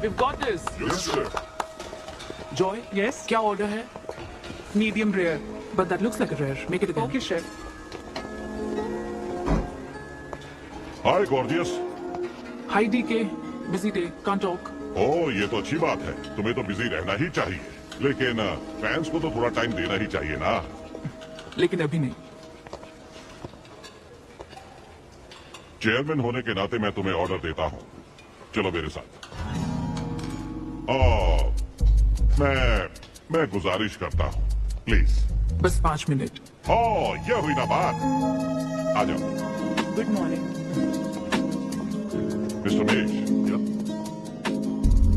We've got this. Yes, sir. Joy, Yes? क्या order है? Medium rare. But that looks like a rare. Make it again. Okay, chef. Hi, gorgeous. Hi DK. Busy day. Can't talk. ओह, ये तो अच्छी बात है। तुम्हें तो busy रहना ही चाहिए, लेकिन फैंस को तो थोड़ा टाइम देना ही चाहिए ना। लेकिन अभी नहीं। चेयरमैन होने के नाते मैं तुम्हें ऑर्डर देता हूँ। चलो मेरे साथ। ओह, मैं गुजारिश करता हूँ, प्लीज। बस 5 मिनट। ओह, ये हुई ना बात। आ जाओ। Good morning. मिस्टर मेश,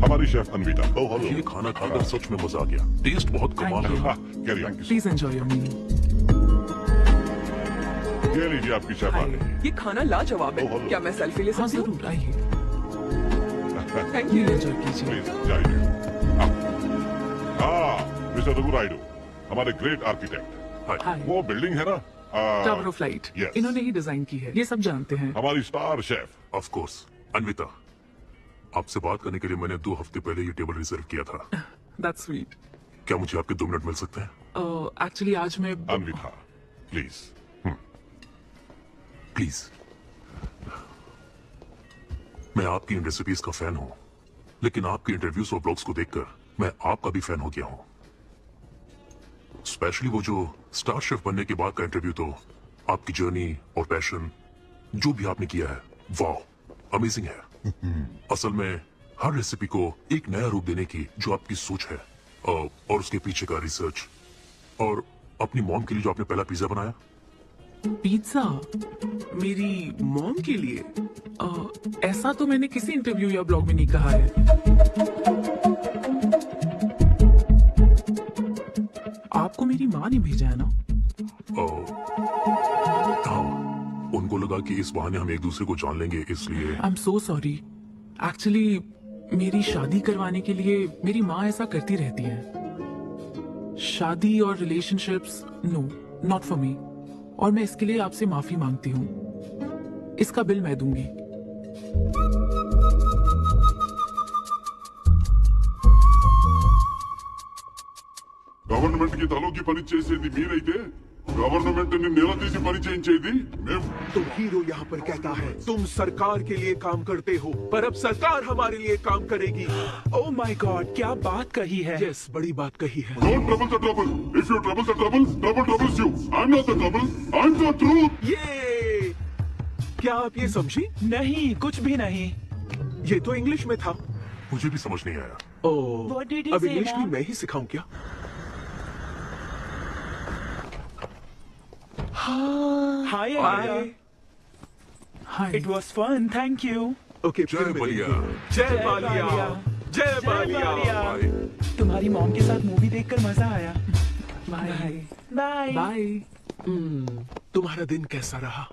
हमारी शेफ अनविता। ओह हेलो, ये खाना खाकर सच में मजा आ गया। टेस्ट बहुत कमाल Thank you. है। Carry on. Please enjoy your meal. ये लीजिए आपकी शेफ आ गई। ये खाना लाजवाब Oh, hello. है। क्या मैं सेल्फी ले हाँ सकती हूँ? जरूर आइए। Thank Meal you. enjoy कीजिए। प्लीज जाइए। हाँ, मिस्टर रघु राइडू, हमारे ग्रेट आर्किटेक्ट। Hi. वो बिल्डिंग है ना, Tower of Light. Yes. इन्होंने ही डिजाइन की है। ये सब जानते हैं। हमारी star chef. Of course. Anvita, आपसे बात करने के लिए मैंने 2 हफ्ते पहले ये टेबल रिजर्व किया था। That's sweet. क्या मुझे आपके 2 मिनट मिल सकते हैं? Actually आज मैं अनविता, प्लीज। प्लीज। मैं आपकी इन रेसिपीज का फैन हूं, लेकिन आपके इंटरव्यूज और ब्लॉग्स को देखकर मैं आपका भी फैन हो गया हूं। स्पेशली वो जो स्टार शेफ बनने के बाद का इंटरव्यू, तो आपकी जर्नी और पैशन जो भी आपने किया है, वाह, अमेजिंग है। असल में हर रेसिपी को एक नया रूप देने की जो आपकी सोच है, और उसके पीछे का रिसर्च, और अपनी मॉम के लिए जो आपने पहला पिज्जा बनाया। पिज्जा मेरी मॉम के लिए ऐसा तो मैंने किसी इंटरव्यू या ब्लॉग में नहीं कहा है। आपको मेरी माँ ने भेजा है ना? हाँ, उनको लगा कि इस बहाने हम एक दूसरे को जान लेंगे, इसलिए। I am so sorry. Actually मेरी शादी करवाने के लिए मेरी माँ ऐसा करती रहती है। शादी और relationships, no, not for me. और मैं इसके लिए आपसे माफी मांगती हूँ। इसका बिल मैं दूंगी। గవర్నమెంట్ కి తలోకి పని చేసేది మీరైతే गवर्नमेंट ने नेला తీసి పని చేయించేది మేము। तो हीरो यहाँ पर कहता है तुम सरकार के लिए काम करते हो, पर अब सरकार हमारे लिए काम करेगी। Oh my God, क्या बात कही है? यस, बड़ी बात कही है। Don't trouble the trouble. If you trouble the trouble, trouble troubles you. I'm not the trouble. I'm the truth. ये क्या आप ये समझी? नहीं, कुछ भी नहीं। ये तो इंग्लिश में था। मुझे भी समझ नहीं आया। ओह, What did he अब say, इंग्लिश भी Mom? मैं ही सिखाऊं क्या? Hi, Hi. Hi. It was fun, thank you. Okay, जय फिर बलिया। मिलेंगे। जय बालिया, जय बालिया। बाय। तुम्हारी मॉम के साथ मूवी देखकर मजा आया। Bye bye. बाय। तुम्हारा दिन कैसा रहा?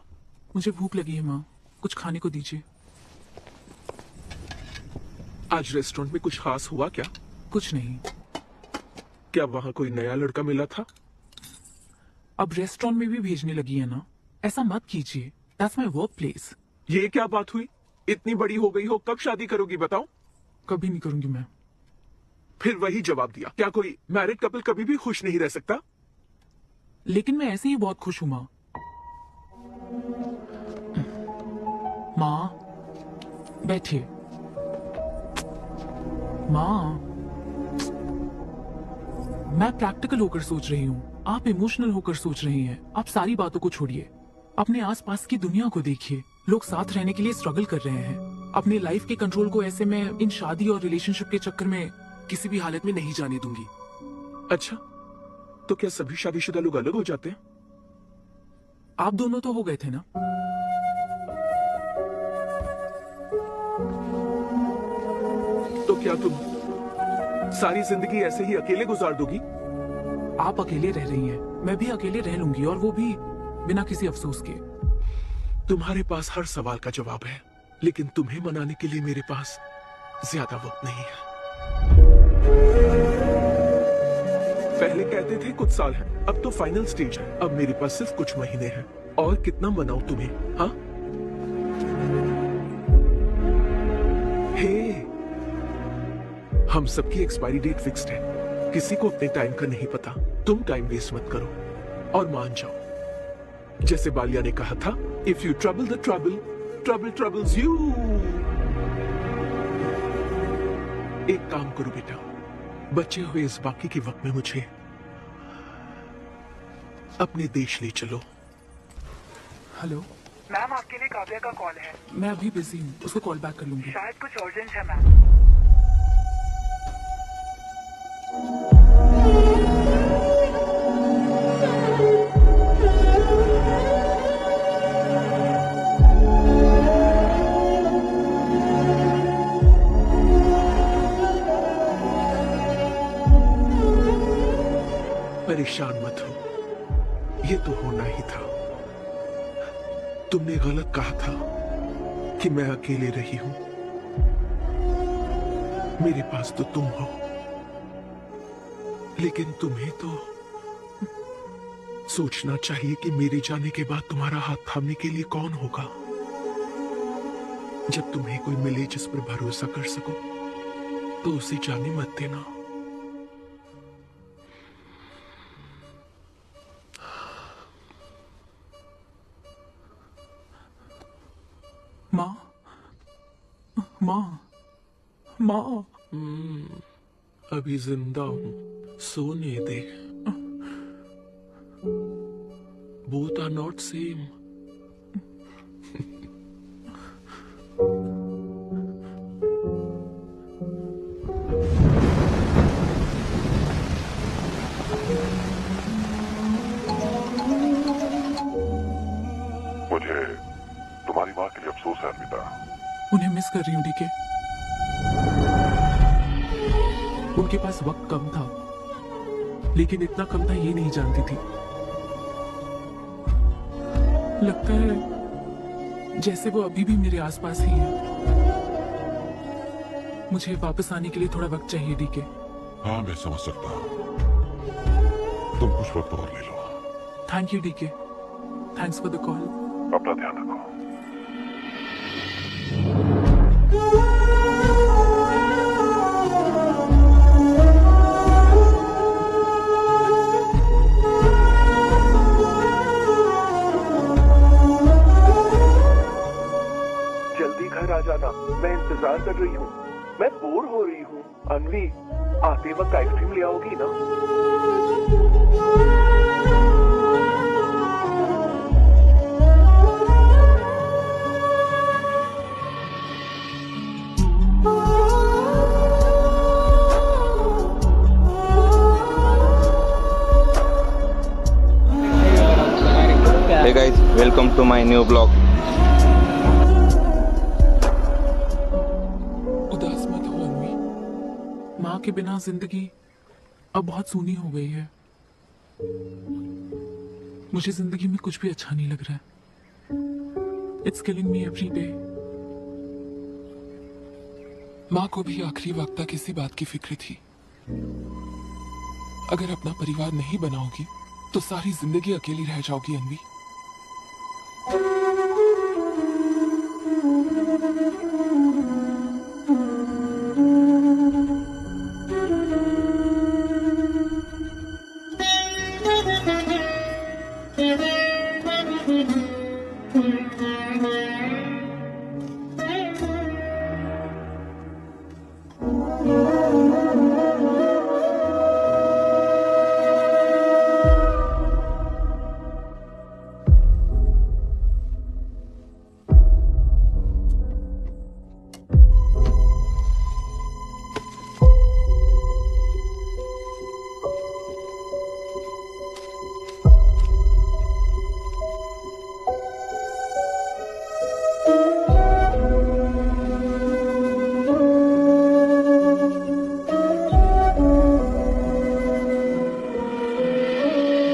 मुझे भूख लगी है माँ, कुछ खाने को दीजिए। आज रेस्टोरेंट में कुछ खास हुआ क्या? कुछ नहीं। क्या वहाँ कोई नया लड़का मिला था? अब रेस्टोरेंट में भी भेजने लगी है ना? ऐसा मत कीजिए। That's my work place. ये क्या बात हुई? इतनी बड़ी हो गई हो, कब शादी करोगी बताओ? कभी नहीं करूंगी मैं। फिर वही जवाब दिया। क्या कोई मैरिड कपल कभी भी खुश नहीं रह सकता? लेकिन मैं ऐसे ही बहुत खुश हूं माँ। माँ बैठिए। माँ, मैं प्रैक्टिकल होकर सोच रही हूँ, आप इमोशनल होकर सोच रही हैं। आप सारी बातों को छोड़िए, अपने आसपास की दुनिया को देखिए। लोग साथ रहने के लिए स्ट्रगल कर रहे हैं। अपने लाइफ के कंट्रोल को ऐसे में इन शादी और रिलेशनशिप के चक्कर में किसी भी हालत में नहीं जाने दूंगी। अच्छा, तो क्या सभी शादीशुदा लोग अलग हो जाते हैं? आप दोनों तो हो गए थे ना? तो क्या तुम सारी जिंदगी ऐसे ही अकेले गुजार दोगी? आप अकेले रह रही हैं, मैं भी अकेले रह लूंगी, और वो भी बिना किसी अफसोस के। तुम्हारे पास हर सवाल का जवाब है, लेकिन तुम्हें मनाने के लिए मेरे पास ज्यादा वक्त नहीं है। पहले कहते थे कुछ साल हैं, अब तो फाइनल स्टेज है। अब मेरे पास सिर्फ कुछ महीने हैं। और कितना मनाऊं तुम्हें? हाँ, हे, हम सबकी एक्सपायरी डेट फिक्स्ड है, किसी को अपने टाइम का नहीं पता। तुम टाइम वेस्ट मत करो और मान जाओ, जैसे बालिया ने कहा था, if you trouble the trouble, trouble troubles you. एक काम करो बेटा, बचे हुए इस बाकी के वक्त में मुझे अपने देश ले चलो। हेलो मैम, आपके लिए काव्या का कॉल है। मैं अभी बिजी हूँ, उसको कॉल बैक कर लूंगी। शायद कुछ अर्जेंट है मैम। परेशान मत हो, ये तो होना ही था। तुमने गलत कहा था कि मैं अकेले रही हूं। मेरे पास तो तुम हो, लेकिन तुम्हें तो सोचना चाहिए कि मेरे जाने के बाद तुम्हारा हाथ थामने के लिए कौन होगा। जब तुम्हें कोई मिले जिस पर भरोसा कर सको, तो उसे जाने मत देना। माँ, माँ, माँ। अभी जिंदा हूं, सोने दे। Both are not same. मुझे तुम्हारी माँ के लिए अफसोस है अर्पिता। उन्हें मिस कर रही हूँ डीके। उनके पास वक्त कम था, लेकिन इतना कम था ये नहीं जानती थी। लगता है जैसे वो अभी भी मेरे आसपास ही है। मुझे वापस आने के लिए थोड़ा वक्त चाहिए डीके। हाँ, मैं समझ सकता हूँ। तुम कुछ वक्त और ले लो। Thank you DK, thanks for the call. अपना ध्यान रखो। जल्दी घर आ जाना, मैं इंतजार कर रही हूँ। मैं बोर हो रही हूँ। अनवी, आते वक्त आइसक्रीम ले आओगी ना? Hey guys, welcome to my new vlog. उदास मत हो अनवी। माँ के बिना जिंदगी अब बहुत सूनी हो गई है। मुझे जिंदगी में कुछ भी अच्छा नहीं लग रहा है। It's killing me every day. माँ को भी आखिरी वक्त तक इसी बात की फिक्र थी। अगर अपना परिवार नहीं बनाओगी तो सारी जिंदगी अकेली रह जाओगी अनवी।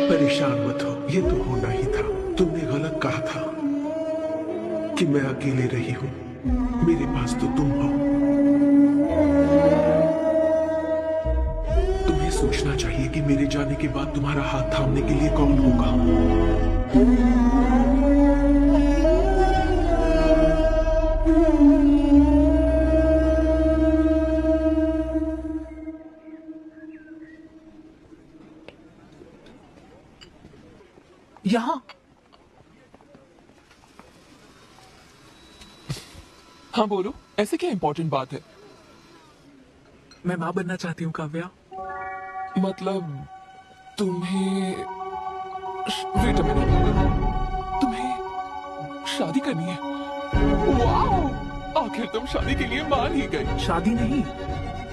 परेशान मत हो, ये तो होना ही था। तुमने गलत कहा था कि मैं अकेले रही हूं। मेरे पास तो तुम हो। तुम्हें सोचना चाहिए कि मेरे जाने के बाद तुम्हारा हाथ थामने के लिए कौन होगा। यहाँ। हाँ बोलो, ऐसे क्या इंपॉर्टेंट बात है? मैं माँ बनना चाहती हूँ काव्या। मतलब तुम्हें वेट अ मिनट, तुम्हें शादी करनी है? वाओ, आखिर तुम शादी के लिए मान ही गई। शादी नहीं,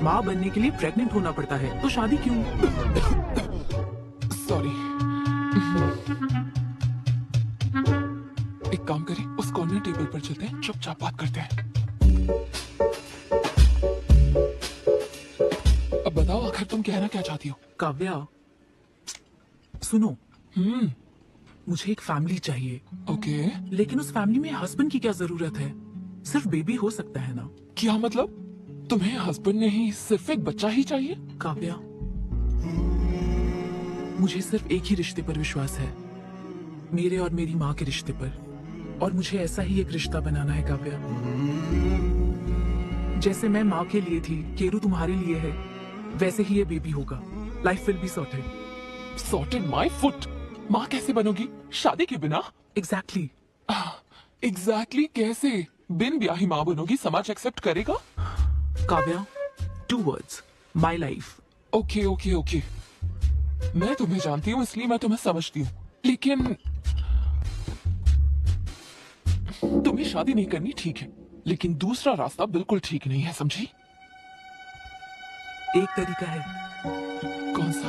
माँ बनने के लिए प्रेग्नेंट होना पड़ता है, तो शादी क्यों? सॉरी। एक काम करें, उस कॉर्नर टेबल पर चलते हैं, चुपचाप बात करते हैं। अब बताओ, आखिर तुम कहना क्या चाहती हो? काव्या सुनो, मुझे एक फैमिली चाहिए, ओके। लेकिन उस फैमिली में हस्बैंड की क्या जरूरत है? सिर्फ बेबी हो सकता है ना? क्या मतलब? तुम्हें हस्बैंड नहीं, सिर्फ एक बच्चा ही चाहिए? काव्या, मुझे सिर्फ एक ही रिश्ते पर विश्वास है, मेरे और मेरी माँ के रिश्ते पर, और मुझे ऐसा ही एक रिश्ता बनाना है काव्या। जैसे मैं माँ के लिए थी, केरू तुम्हारे लिए है, वैसे ही ये बेबी होगा। Life will be sorted. Sorted my foot? माँ कैसे बनोगी शादी के बिना? एग्जैक्टली। एग्जैक्टली कैसे? बिन ब्याही माँ बनोगी, समाज एक्सेप्ट करेगा? Kavya, 2 words, my life. Okay okay okay, मैं तुम्हें जानती हूँ इसलिए मैं तुम्हें समझती हूँ, लेकिन तुम्हें शादी नहीं करनी ठीक है, लेकिन दूसरा रास्ता बिल्कुल ठीक नहीं है, समझी? एक तरीका है। कौन सा?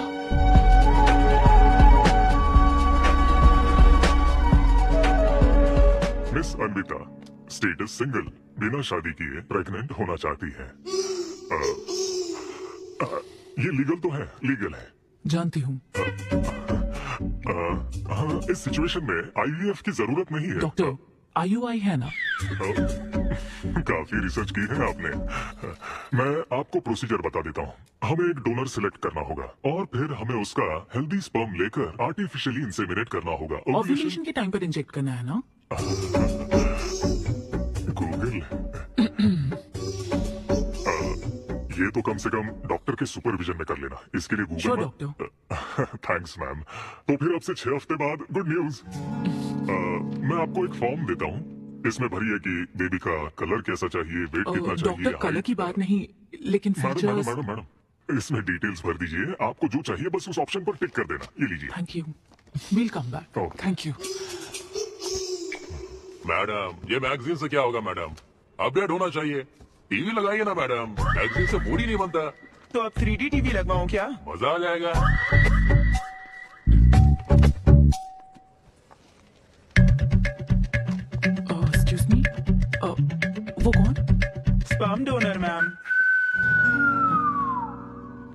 मिस अन्विता स्टेटस सिंगल, बिना शादी किए प्रेग्नेंट होना चाहती है। ये लीगल तो है? लीगल है। जानती हूँ। हाँ, इस सिचुएशन में IVF की जरूरत नहीं है। डॉक्टर, IUI है ना? काफी रिसर्च की है आपने। मैं आपको प्रोसीजर बता देता हूँ। हमें एक डोनर सिलेक्ट करना होगा और फिर हमें उसका हेल्दी स्पर्म लेकर आर्टिफिशियली इंसेमिनेट करना होगा। ओव्यूलेशन के टाइम पर इंजेक्ट करना है ना? गूगल ये तो कम से कम डॉक्टर के सुपरविजन में कर लेना, इसके लिए गूगल Sure, मत। डॉक्टर। Thanks ma'am. तो फिर अब से 6 हफ्ते बाद गुड न्यूज। मैं आपको एक फॉर्म देता हूँ, इसमें भरिए कि बेबी का कलर कैसा चाहिए, वेट कितना चाहिए। डॉक्टर, कलर की बात नहीं, लेकिन madam features. Madam madam madam, इसमें डिटेल्स भर दीजिए, आपको जो चाहिए बस उस ऑप्शन पर टिक कर देना। ये लीजिए। Thank you, will come back. Okay. Thank you. Madam, ये मैगजीन से क्या होगा मैडम? अपडेट होना चाहिए। टीवी लगाइए ना मैडम, मैगजीन से मूड ही नहीं बनता। तो अब 3D TV लगवाऊं क्या? मजा आ जाएगा। एक्सक्यूज मी, वो कौन? Sperm donor ma'am.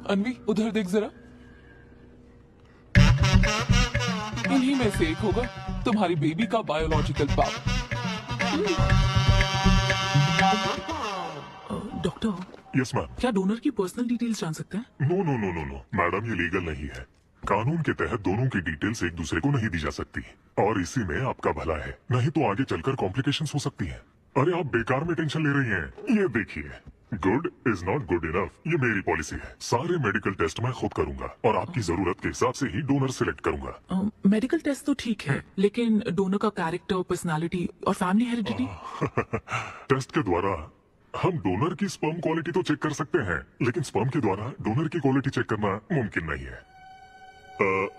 अनवी, उधर देख जरा। इन्हीं में से एक होगा तुम्हारी बेबी का बायोलॉजिकल बाप। Doctor, yes ma'am. क्या डोनर की पर्सनल डिटेल्स जान सकते हैं? No no no no no madam, ये लीगल नहीं है। कानून के तहत दोनों की डिटेल्स एक दूसरे को नहीं दी जा सकती, और इसी में आपका भला है, नहीं तो आगे चलकर कॉम्प्लिकेशंस हो सकती हैं। अरे आप बेकार में टेंशन ले रही हैं। ये देखिए, good is not good enough, ये मेरी पॉलिसी है। सारे मेडिकल टेस्ट मैं खुद करूंगा और आपकी जरूरत के हिसाब से ही डोनर सिलेक्ट करूंगा। मेडिकल टेस्ट तो ठीक है, लेकिन डोनर का कैरेक्टर, पर्सनालिटी और फैमिली हेरिडिटी? टेस्ट के द्वारा हम डोनर की स्पर्म क्वालिटी तो चेक कर सकते हैं, लेकिन स्पर्म के द्वारा डोनर की क्वालिटी चेक करना मुमकिन नहीं है।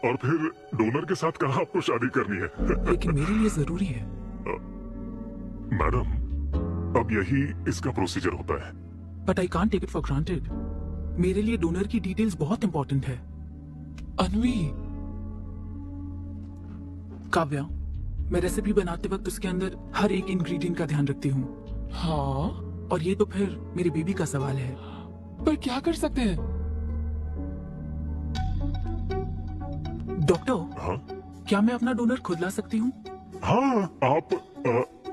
और फिर डोनर के साथ कहाँ आपको शादी करनी है? लेकिन मेरे लिए जरूरी है। मैडम, अब यही इसका प्रोसीजर होता है। But I can't take it for granted. मेरे लिए डोनर की डिटेल्स बहुत इंपॉर्टेंट है। अनवी, काव्या, मैं रेसिपी बनाते वक्त उसके अंदर हर एक इंग्रेडिएंट का ध्यान रखती हूँ, हाँ, और ये तो फिर मेरे बेबी का सवाल है। पर क्या कर सकते हैं? डॉक्टर, हाँ क्या मैं अपना डोनर खुद ला सकती हूँ? हाँ, आप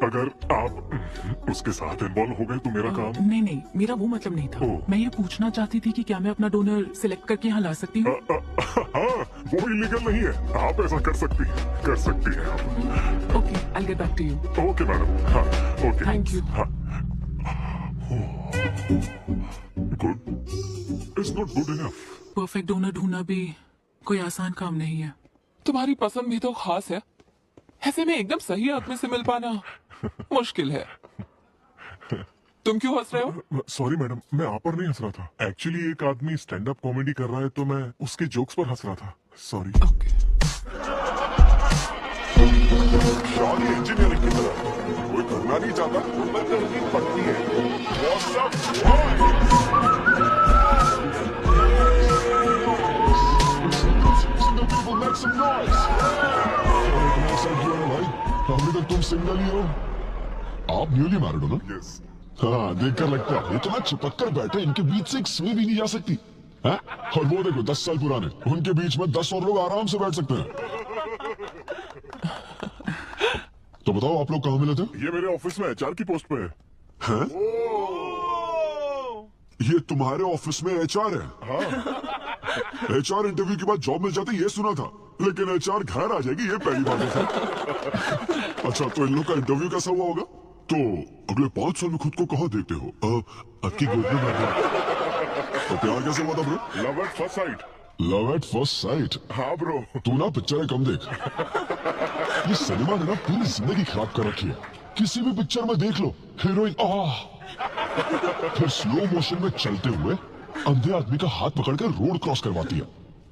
अगर आप उसके साथ इन्वॉल्व हो गए तो मेरा काम। नहीं नहीं, मेरा वो मतलब नहीं था। ओह। मैं ये पूछना चाहती थी कि क्या मैं अपना डोनर सिलेक्ट करके यहाँ ला सकती हूँ? हाँ, वो इलीगल नहीं है। आप ऐसा कर सकती हैं आप। Okay, I get back to you. Okay madam. हाँ ओके, थैंक यू। हाँ। Good is not good enough. Perfect donor ढूंढना भी कोई आसान काम नहीं है। तुम्हारी पसंद भी तो खास है, ऐसे में एकदम सही आदमी से मिल पाना मुश्किल है। तुम क्यों हंस रहे हो? सॉरी मैडम, मैं आप पर नहीं हंस रहा था। एक्चुअली एक आदमी स्टैंड अप कॉमेडी कर रहा है तो मैं उसके जोक्स पर हंस रहा था। सॉरी। ओके। शादी इंजीनियरिंग की तरह कोई करना नहीं चाहता, पर करनी पड़ती है। What's up, boy? Make some noise. अभी तक तुम सिंगल ही हो। आप न्यूली मैरिड हो ना? Yes. हाँ, देखकर लगता है इतना चिपक कर बैठे, इनके बीच से एक सुई भी नहीं जा सकती है? और वो देखो 10 साल पुराने, उनके बीच में 10 और लोग आराम से बैठ सकते हैं। तो बताओ आप लोग कहाँ मिले थे? ये मेरे ऑफिस में एचआर की पोस्ट पे है। हैं? ये तुम्हारे ऑफिस में एचआर है? हाँ। एचआर इंटरव्यू के बाद जॉब मिल जाती, ये सुना था, लेकिन एचआर घर आ जाएगी ये पहली बार देखा। अच्छा, तो इन लोग का इंटरव्यू कैसा हुआ होगा? तो अगले 5 साल में खुद को कहाँ देखते हो? आपकी गोद में बैठे। तो प्यार कैसे हुआ था bro? Love at first sight. Love at first sight? हाँ ब्रो। तू ना पिक्चरें कम देख। ये सिनेमा ने ना पूरी जिंदगी खराब कर रखी है। किसी भी पिक्चर में देख लो, हीरोइन फिर स्लो मोशन में चलते हुए अंधे आदमी का हाथ पकड़कर रोड क्रॉस करवाती है।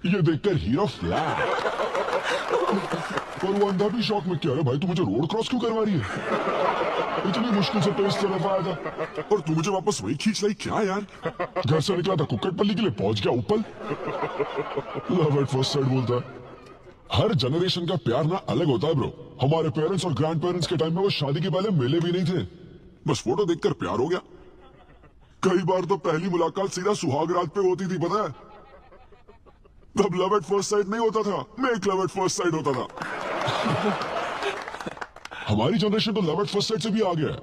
ये देखकर हीरो फ्लैट। पर वो अंधा भी शौक में, क्या है भाई, तू मुझे रोड क्रॉस क्यों करवा रही है? इतनी मुश्किल से पेश तरफ आया था और तू मुझे वापस वही खींच लाई क्या यार? घर से निकला था कुक्कटपल्ली के लिए, पहुंच गया ऊपर। लव एट फर्स्ट साइट बोलता है। हर जनरेशन का प्यार ना अलग होता है ब्रो। हमारे पेरेंट्स और ग्रैंड पेरेंट्स के टाइम में वो शादी के पहले मिले भी नहीं थे, बस फोटो देखकर प्यार हो गया। कई बार तो पहली मुलाकात सीधा सुहाग रात पे होती थी, पता है? तब लव एट फर्स्ट साइट नहीं होता था, make love at first sight होता था। हमारी जनरेशन तो लव एट फर्स्ट साइट से भी आ गया है।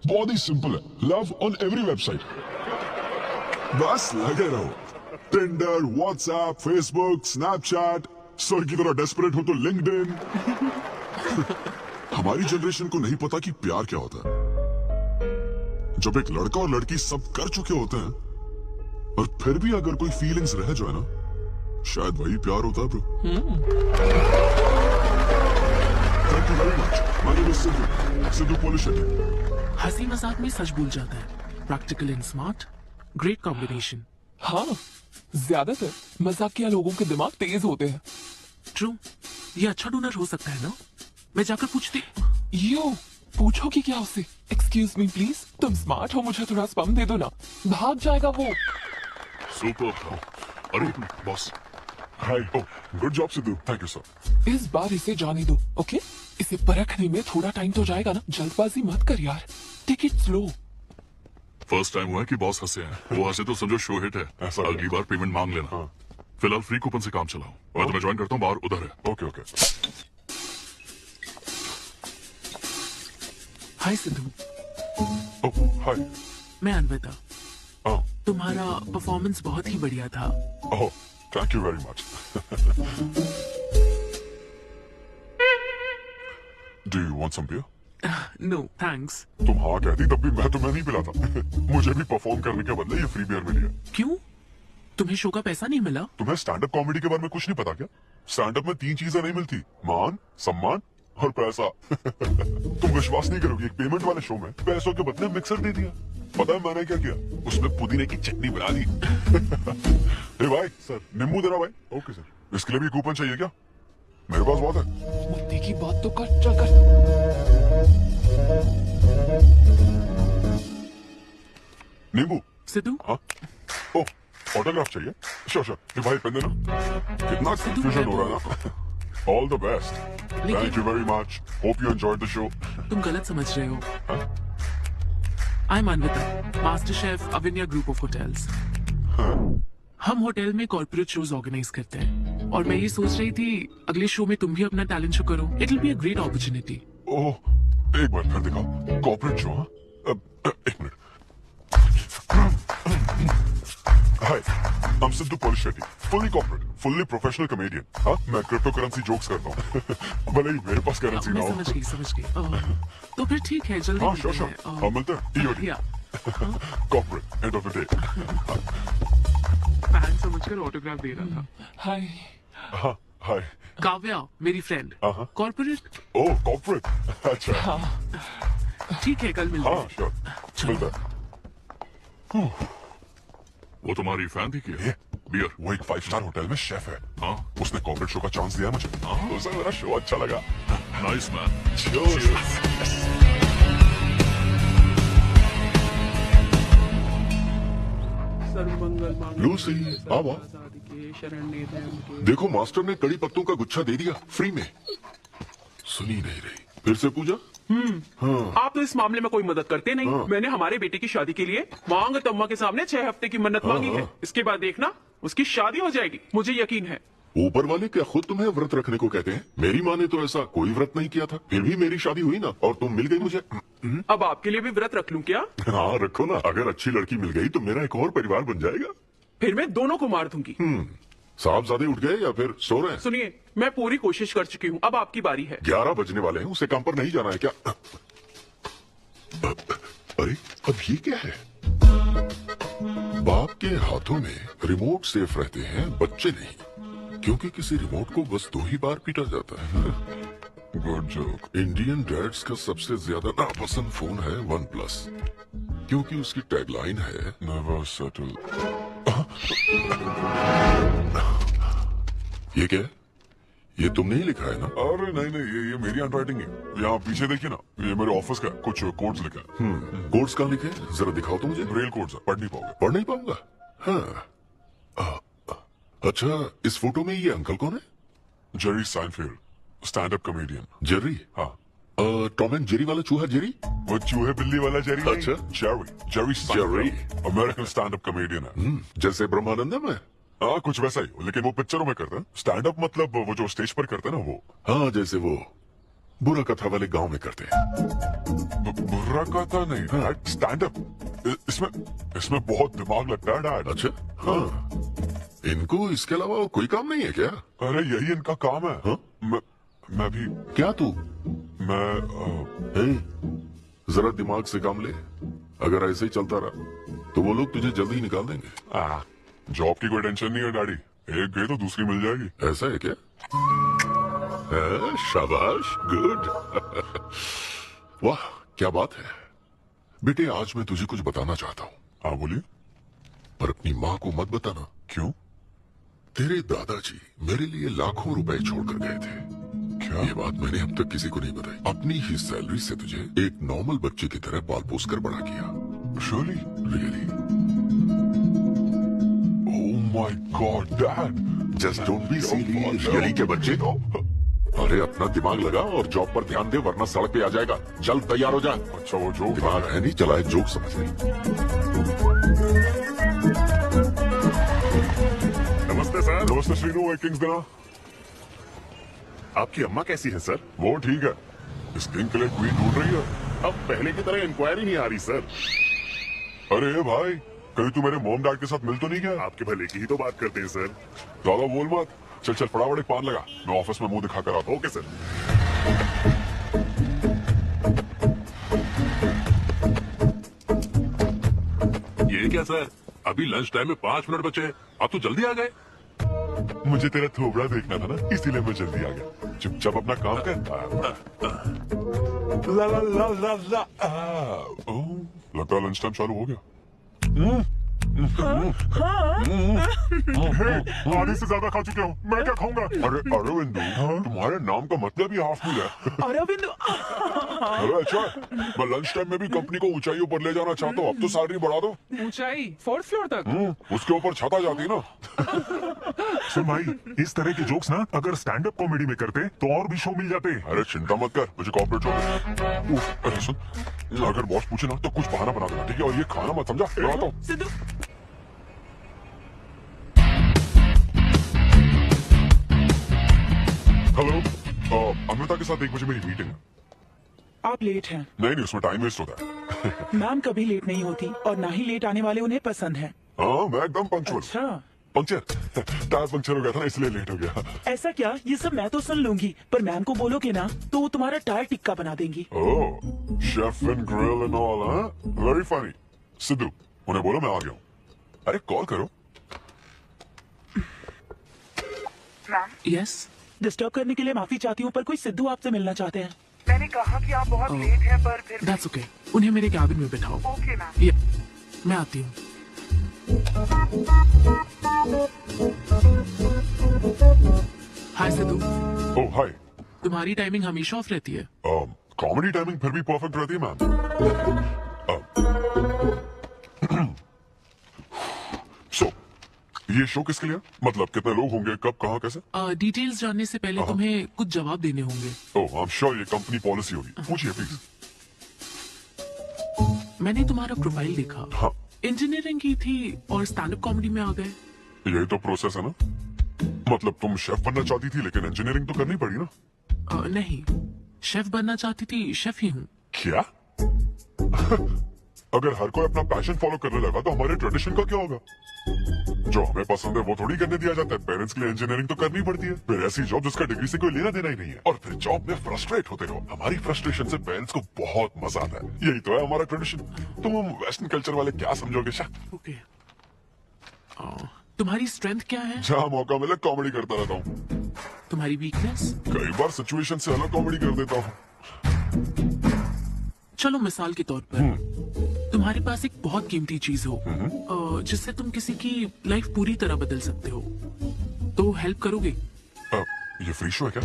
बहुत ही सिंपल है, लव ऑन एवरी वेबसाइट। बस लगे रहो, Tinder, WhatsApp, Facebook, Snapchat, sir की तरह डेस्परेट हो तो लिंक्डइन। हमारी जनरेशन को नहीं पता कि प्यार क्या होता है। जब एक लड़का और लड़की सब कर चुके होते हैं और फिर भी अगर कोई फीलिंग्स रह जाए ना, शायद वही प्यार होता है bro. Thank you very much. My name is Sidhu Polish. हंसी मजाक में सच भूल जाता है। Practical and smart, great combination. हाँ, ज्यादातर मजाकिया लोगों के दिमाग तेज होते हैं। ट्रू, ये अच्छा डोनर हो सकता है ना? मैं जाकर पूछती। यो, पूछोगी क्या उससे? एक्सक्यूज मी प्लीज, तुम स्मार्ट हो, मुझे थोड़ा स्पम दे दो ना। भाग जाएगा वो। सुपर। अरे boss, hi. Good job Sidhu. Thank you sir. इस बार इसे जाने दो, ओके? इसे परखने में थोड़ा टाइम तो जाएगा ना, जल्दबाजी मत कर यार। Take it slow. First time हुआ है कि बॉस हंसे हैं। वो हंसे तो समझो शो हिट है। ऐसा है। अगली बार पेमेंट मांग लेना। हाँ। फिलहाल फ्री कूपन से काम चलाओ। मैं तुम्हें ज्वाइन करता हूँ, बाहर उधर है। Okay okay. Hi Sidhu, oh hi. मैं अनविता। ओह तुम्हारा परफॉर्मेंस बहुत ही बढ़िया था। Oh, thank you very much. Do you want some beer? No thanks. तुम हाँ कहती तब भी मैं तुम्हें नहीं पिलाता। मुझे भी परफॉर्म करने के बदले ये फ्री बियर मिली है। क्यों? तुम्हें शो का पैसा नहीं मिला? तुम्हें स्टैंड अप कॉमेडी के बारे में कुछ नहीं पता क्या? स्टैंड अप में 3 चीजें नहीं मिलती, मान, सम्मान और पैसा। तुम विश्वास नहीं करोगी, एक पेमेंट वाले शो में पैसों के बदले मिक्सर दे दिया। पता है मैंने क्या किया? उसमें पुदीने की चटनी बना दी। ए भाई सर, नींबू देना भाई। Okay sir. इसके लिए भी कूपन चाहिए क्या? मेरे पास बहुत है। मुद्दे की बात तो कर, चल कर। नींबू। सिद्धू, हाँ? ओह, ऑटोग्राफ चाहिए? Sure sure. ये भाई पेन देना। कितना कंफ्यूजन हो रहा है ना। All the best. Thank you very much. Hope you enjoyed the show. तुम गलत समझ रहे हो। हाँ? I am Anvita, master chef Avinya group of hotels. हम होटल में कॉर्पोरेट शोज ऑर्गेनाइज करते हैं और मैं ये सोच रही थी अगले शो में तुम भी अपना टैलेंट शो करो। It will be a great opportunity. Oh, एक बार फिर दिखाओ। Corporate show? हाँ? एक minute. Hi, I'm Sidhu Polishetty, fully corporate, fully professional comedian. हाँ, मैं क्रिप्टो करेंसी जोक्स करता हूँ। भले ही मेरे पास करेंसी ना मैं हो। समझ गई। तो फिर ठीक है, जल्दी हाँ, मिलते श्योर हैं। श्योर। हाँ, मिलते हैं। EOD. या Corporate, end of the day. Fan समझकर ऑटोग्राफ दे रहा था। हाय। हाँ, हाय। काव्या मेरी फ्रेंड, हाँ। कॉर्पोरेट। ओह कॉर्पोरेट, अच्छा। ठीक है, कल मिलते हाँ हैं। श्योर, मिलता है। वो तुम्हारी फैन थी क्या? ये, बियर। वो एक 5 स्टार होटल में शेफ है। हाँ। उसने कॉर्पोरेट शो का चांस दिया मुझे। तो उसे मेरा शो अच्छा लगा। Nice man. लूसी, आवा। देखो मास्टर ने कड़ी पत्तों का गुच्छा दे दिया फ्री में। सुनी नहीं रही, फिर से पूजा। आप तो इस मामले में कोई मदद करते नहीं। मैंने हमारे बेटे की शादी के लिए मांग तम्मा के सामने 6 हफ्ते की मन्नत मांगी है। इसके बाद देखना उसकी शादी हो जाएगी, मुझे यकीन है। ऊपर वाले क्या खुद तुम्हें व्रत रखने को कहते हैं? मेरी माँ ने तो ऐसा कोई व्रत नहीं किया था, फिर भी मेरी शादी हुई ना, और तुम मिल गई मुझे। अब आपके लिए भी व्रत रख लूं क्या? हाँ रखो ना, अगर अच्छी लड़की मिल गई तो मेरा एक और परिवार बन जाएगा। फिर मैं दोनों को मार दूंगी। साहबजादे उठ गए या फिर सो रहे हैं? सुनिए, मैं पूरी कोशिश कर चुकी हूँ, अब आपकी बारी है। 11 बजने वाले हैं, उसे काम पर नहीं जाना है क्या? अरे अब ये क्या है? बाप के हाथों में रिमोट सेफ रहते हैं, बच्चे नहीं, क्योंकि किसी रिमोट को बस 2 ही बार पीटा जाता है। Good joke. इंडियन डैड्स का सबसे ज्यादा नापसंद फोन है OnePlus, क्योंकि उसकी टैगलाइन है नेवर सेटल। ये क्या है? ये तुमने ही लिखा है ना? अरे नहीं नहीं, ये मेरी हैंडराइटिंग है। यहाँ पीछे देखिए ना, ये मेरे ऑफिस का कुछ कोड्स लिखा है। कोड्स कहाँ लिखे हैं? जरा दिखाओ तो मुझे। रेल कोड्स है, पढ़ नहीं पाओगे। पढ़ नहीं पाऊंगा। हाँ। अच्छा, इस फोटो में ये अंकल कौन है? Jerry Seinfeld, stand up comedian. Jerry? हाँ। टॉम एंड जेरी वाला चूहा जेरी? वो चूहे बिल्ली वाला जेरी नहीं। अच्छा। Jerry Seinfeld American stand up comedian है। जैसे ब्रह्मानंदम है? हाँ कुछ वैसा ही, लेकिन वो पिक्चरों में करता है। स्टैंड अप मतलब वो जो स्टेज पर करते हैं ना वो। हाँ, जैसे वो बुरा कथा वाले गांव में करते हैं। बुरा कथा नहीं, डैड, स्टैंड अप। इसमें बहुत दिमाग लगता है डैड। अच्छा। हाँ, इनको इसके अलावा और कोई काम नहीं है क्या? अरे यही इनका काम है। हाँ? मैं भी। क्या तू? मैं जरा दिमाग से काम ले। अगर ऐसे ही चलता रहा तो वो लोग तुझे जल्दी ही निकाल देंगे। जॉब की कोई टेंशन नहीं है डैडी, एक गई तो दूसरी मिल जाएगी। ऐसा है क्या? शाबाश, गुड। वाह क्या बात है बेटे। आज मैं तुझे कुछ बताना चाहता हूँ। हाँ बोलिए। पर अपनी माँ को मत बताना। क्यों? तेरे दादाजी मेरे लिए लाखों रुपए छोड़कर गए थे। क्या? ये बात मैंने अब तक किसी को नहीं बताई। अपनी ही सैलरी से तुझे एक नॉर्मल बच्चे की तरह पाल पोस कर बड़ा किया। Surely? Really? Oh my God, Dad! Just don't be silly, really के बच्चे। अरे अपना दिमाग लगा और जॉब पर ध्यान दे, वरना सड़क पे आ जाएगा। जल्द तैयार हो जा। अच्छा वो जोक दिमाग है नहीं, चला है जोक समझ ले। नमस्ते सर। नमस्ते श्रीनू, एक किंग्स दिना। आपकी अम्मा कैसी है सर? वो ठीक है, इस किंग के लिए क्वीन ढूंढ रही है। अब पहले की तरह इंक्वायरी नहीं आ रही सर। अरे भाई, कहीं तू मेरे मॉम डैड के साथ मिल तो नहीं गया? आपके भले की ही तो बात करते हैं सर। ज्यादा बोल मत। चल चल फटाफट एक पान लगा, मैं ऑफिस में मुंह दिखा कर आता हूँ। Okay sir. ये क्या सर, अभी लंच टाइम में 5 मिनट बचे हैं, आप तो जल्दी आ गए। मुझे तेरा थोबड़ा देखना था ना, इसीलिए मैं जल्दी आ गया। चुपचाप अपना काम कर। ला ला ला ला ला। ओह, लगता है लंच टाइम चालू हो गया। आधे से ज्यादा खा चुके हूँ, मैं क्या खाऊंगा? अरे अरविंदु, तुम्हारे नाम का मतलब ही हाफ मील है। अरविंद, अरे अच्छा, मैं लंच टाइम में भी कंपनी को ऊंचाइयों पर ले जाना चाहता हूँ। अब तो सैलरी बढ़ा दो। ऊंचाई 4th फ्लोर तक। उसके ऊपर छाता जाती ना। सुन भाई, इस तरह के जोक्स ना अगर स्टैंड अप कॉमेडी में करते तो और भी शो मिल जाते। अरे चिंता मत कर, मुझे कॉर्पोरेट शो। अरे सुन, अगर बॉस पूछे ना तो कुछ बहाना बना देना, ठीक है? और ये खाना मत समझा, बताता हूँ। सिद्धू, हेलो, अमृता के साथ 1 बजे मेरी मीटिंग है। आप लेट हैं। नहीं, उसमें टाइम वेस्ट होता है। मैम कभी लेट नहीं होती और ना ही लेट आने वाले उन्हें पसंद है। हाँ, मैं एकदम पंक्चुअल। अच्छा, पंक्चर टायर पंक्चर हो गया था ना, इसलिए लेट हो गया। ऐसा क्या? ये सब मैं तो सुन लूंगी, पर मैम को बोलोगे ना तो वो तुम्हारा टायर टिक्का बना देंगी। Oh, chef and grill and all, हाँ? Very funny. सिद्धू, उन्हें बोलो मैं आ गया हूँ। अरे कॉल करो। मैम, यस, डिस्टर्ब करने के लिए माफी चाहती हूँ, पर कोई सिद्धू आपसे मिलना चाहते हैं। मैंने कहा कि आप बहुत लेट हैं, पर फिर दैट्स ओके। उन्हें मेरे कैबिन में बिठाओ। Okay ma'am. ये मैं आती हूँ। हाय सिद्धू, ओह हाय। तुम्हारी टाइमिंग हमेशा ऑफ रहती है। कॉमेडी टाइमिंग फिर भी परफेक्ट रहती है मैम। सो ये शो किसके लिए? मतलब कितने लोग होंगे, कब, कहाँ, कैसे? डिटेल्स जानने से पहले तुम्हें कुछ जवाब देने होंगे। ओह आई एम श्योर ये कंपनी पॉलिसी होगी। पूछिए प्लीज। मैंने तुम्हारा प्रोफाइल देखा। हाँ, इंजीनियरिंग की थी और स्टैंड अप कॉमेडी में आ गए। यही तो प्रोसेस है ना। मतलब तुम शेफ बनना चाहती थी, लेकिन इंजीनियरिंग तो करनी पड़ी ना। नहीं, शेफ बनना चाहती थी, शेफ ही हूँ। क्या? अगर हर कोई अपना पैशन फॉलो करने लगा तो हमारे ट्रेडिशन का क्या होगा? जो हमें पसंद है वो थोड़ी करने दिया जाता है। पेरेंट्स के लिए इंजीनियरिंग तो करनी पड़ती है, फिर ऐसी जॉब जिसका डिग्री से कोई लेना देना ही नहीं है, और फिर जॉब में फ्रस्ट्रेट होते रहो। हमारी फ्रस्ट्रेशन से पेरेंट्स को बहुत मजा आता है। यही तो है हमारा ट्रेडिशन। तुम हम वेस्टर्न कल्चर वाले क्या समझोगे? ओके, तुम्हारी स्ट्रेंथ क्या है? जहाँ मौका मिले कॉमेडी करता रहता हूँ। तुम्हारी वीकनेस? कई बार सिचुएशन से अलग कॉमेडी कर देता हूँ। चलो मिसाल के तौर पर तुम्हारे पास एक बहुत कीमती चीज हो जिससे तुम किसी की लाइफ पूरी तरह बदल सकते हो, तो हेल्प करोगे? ये फ्री शो है क्या?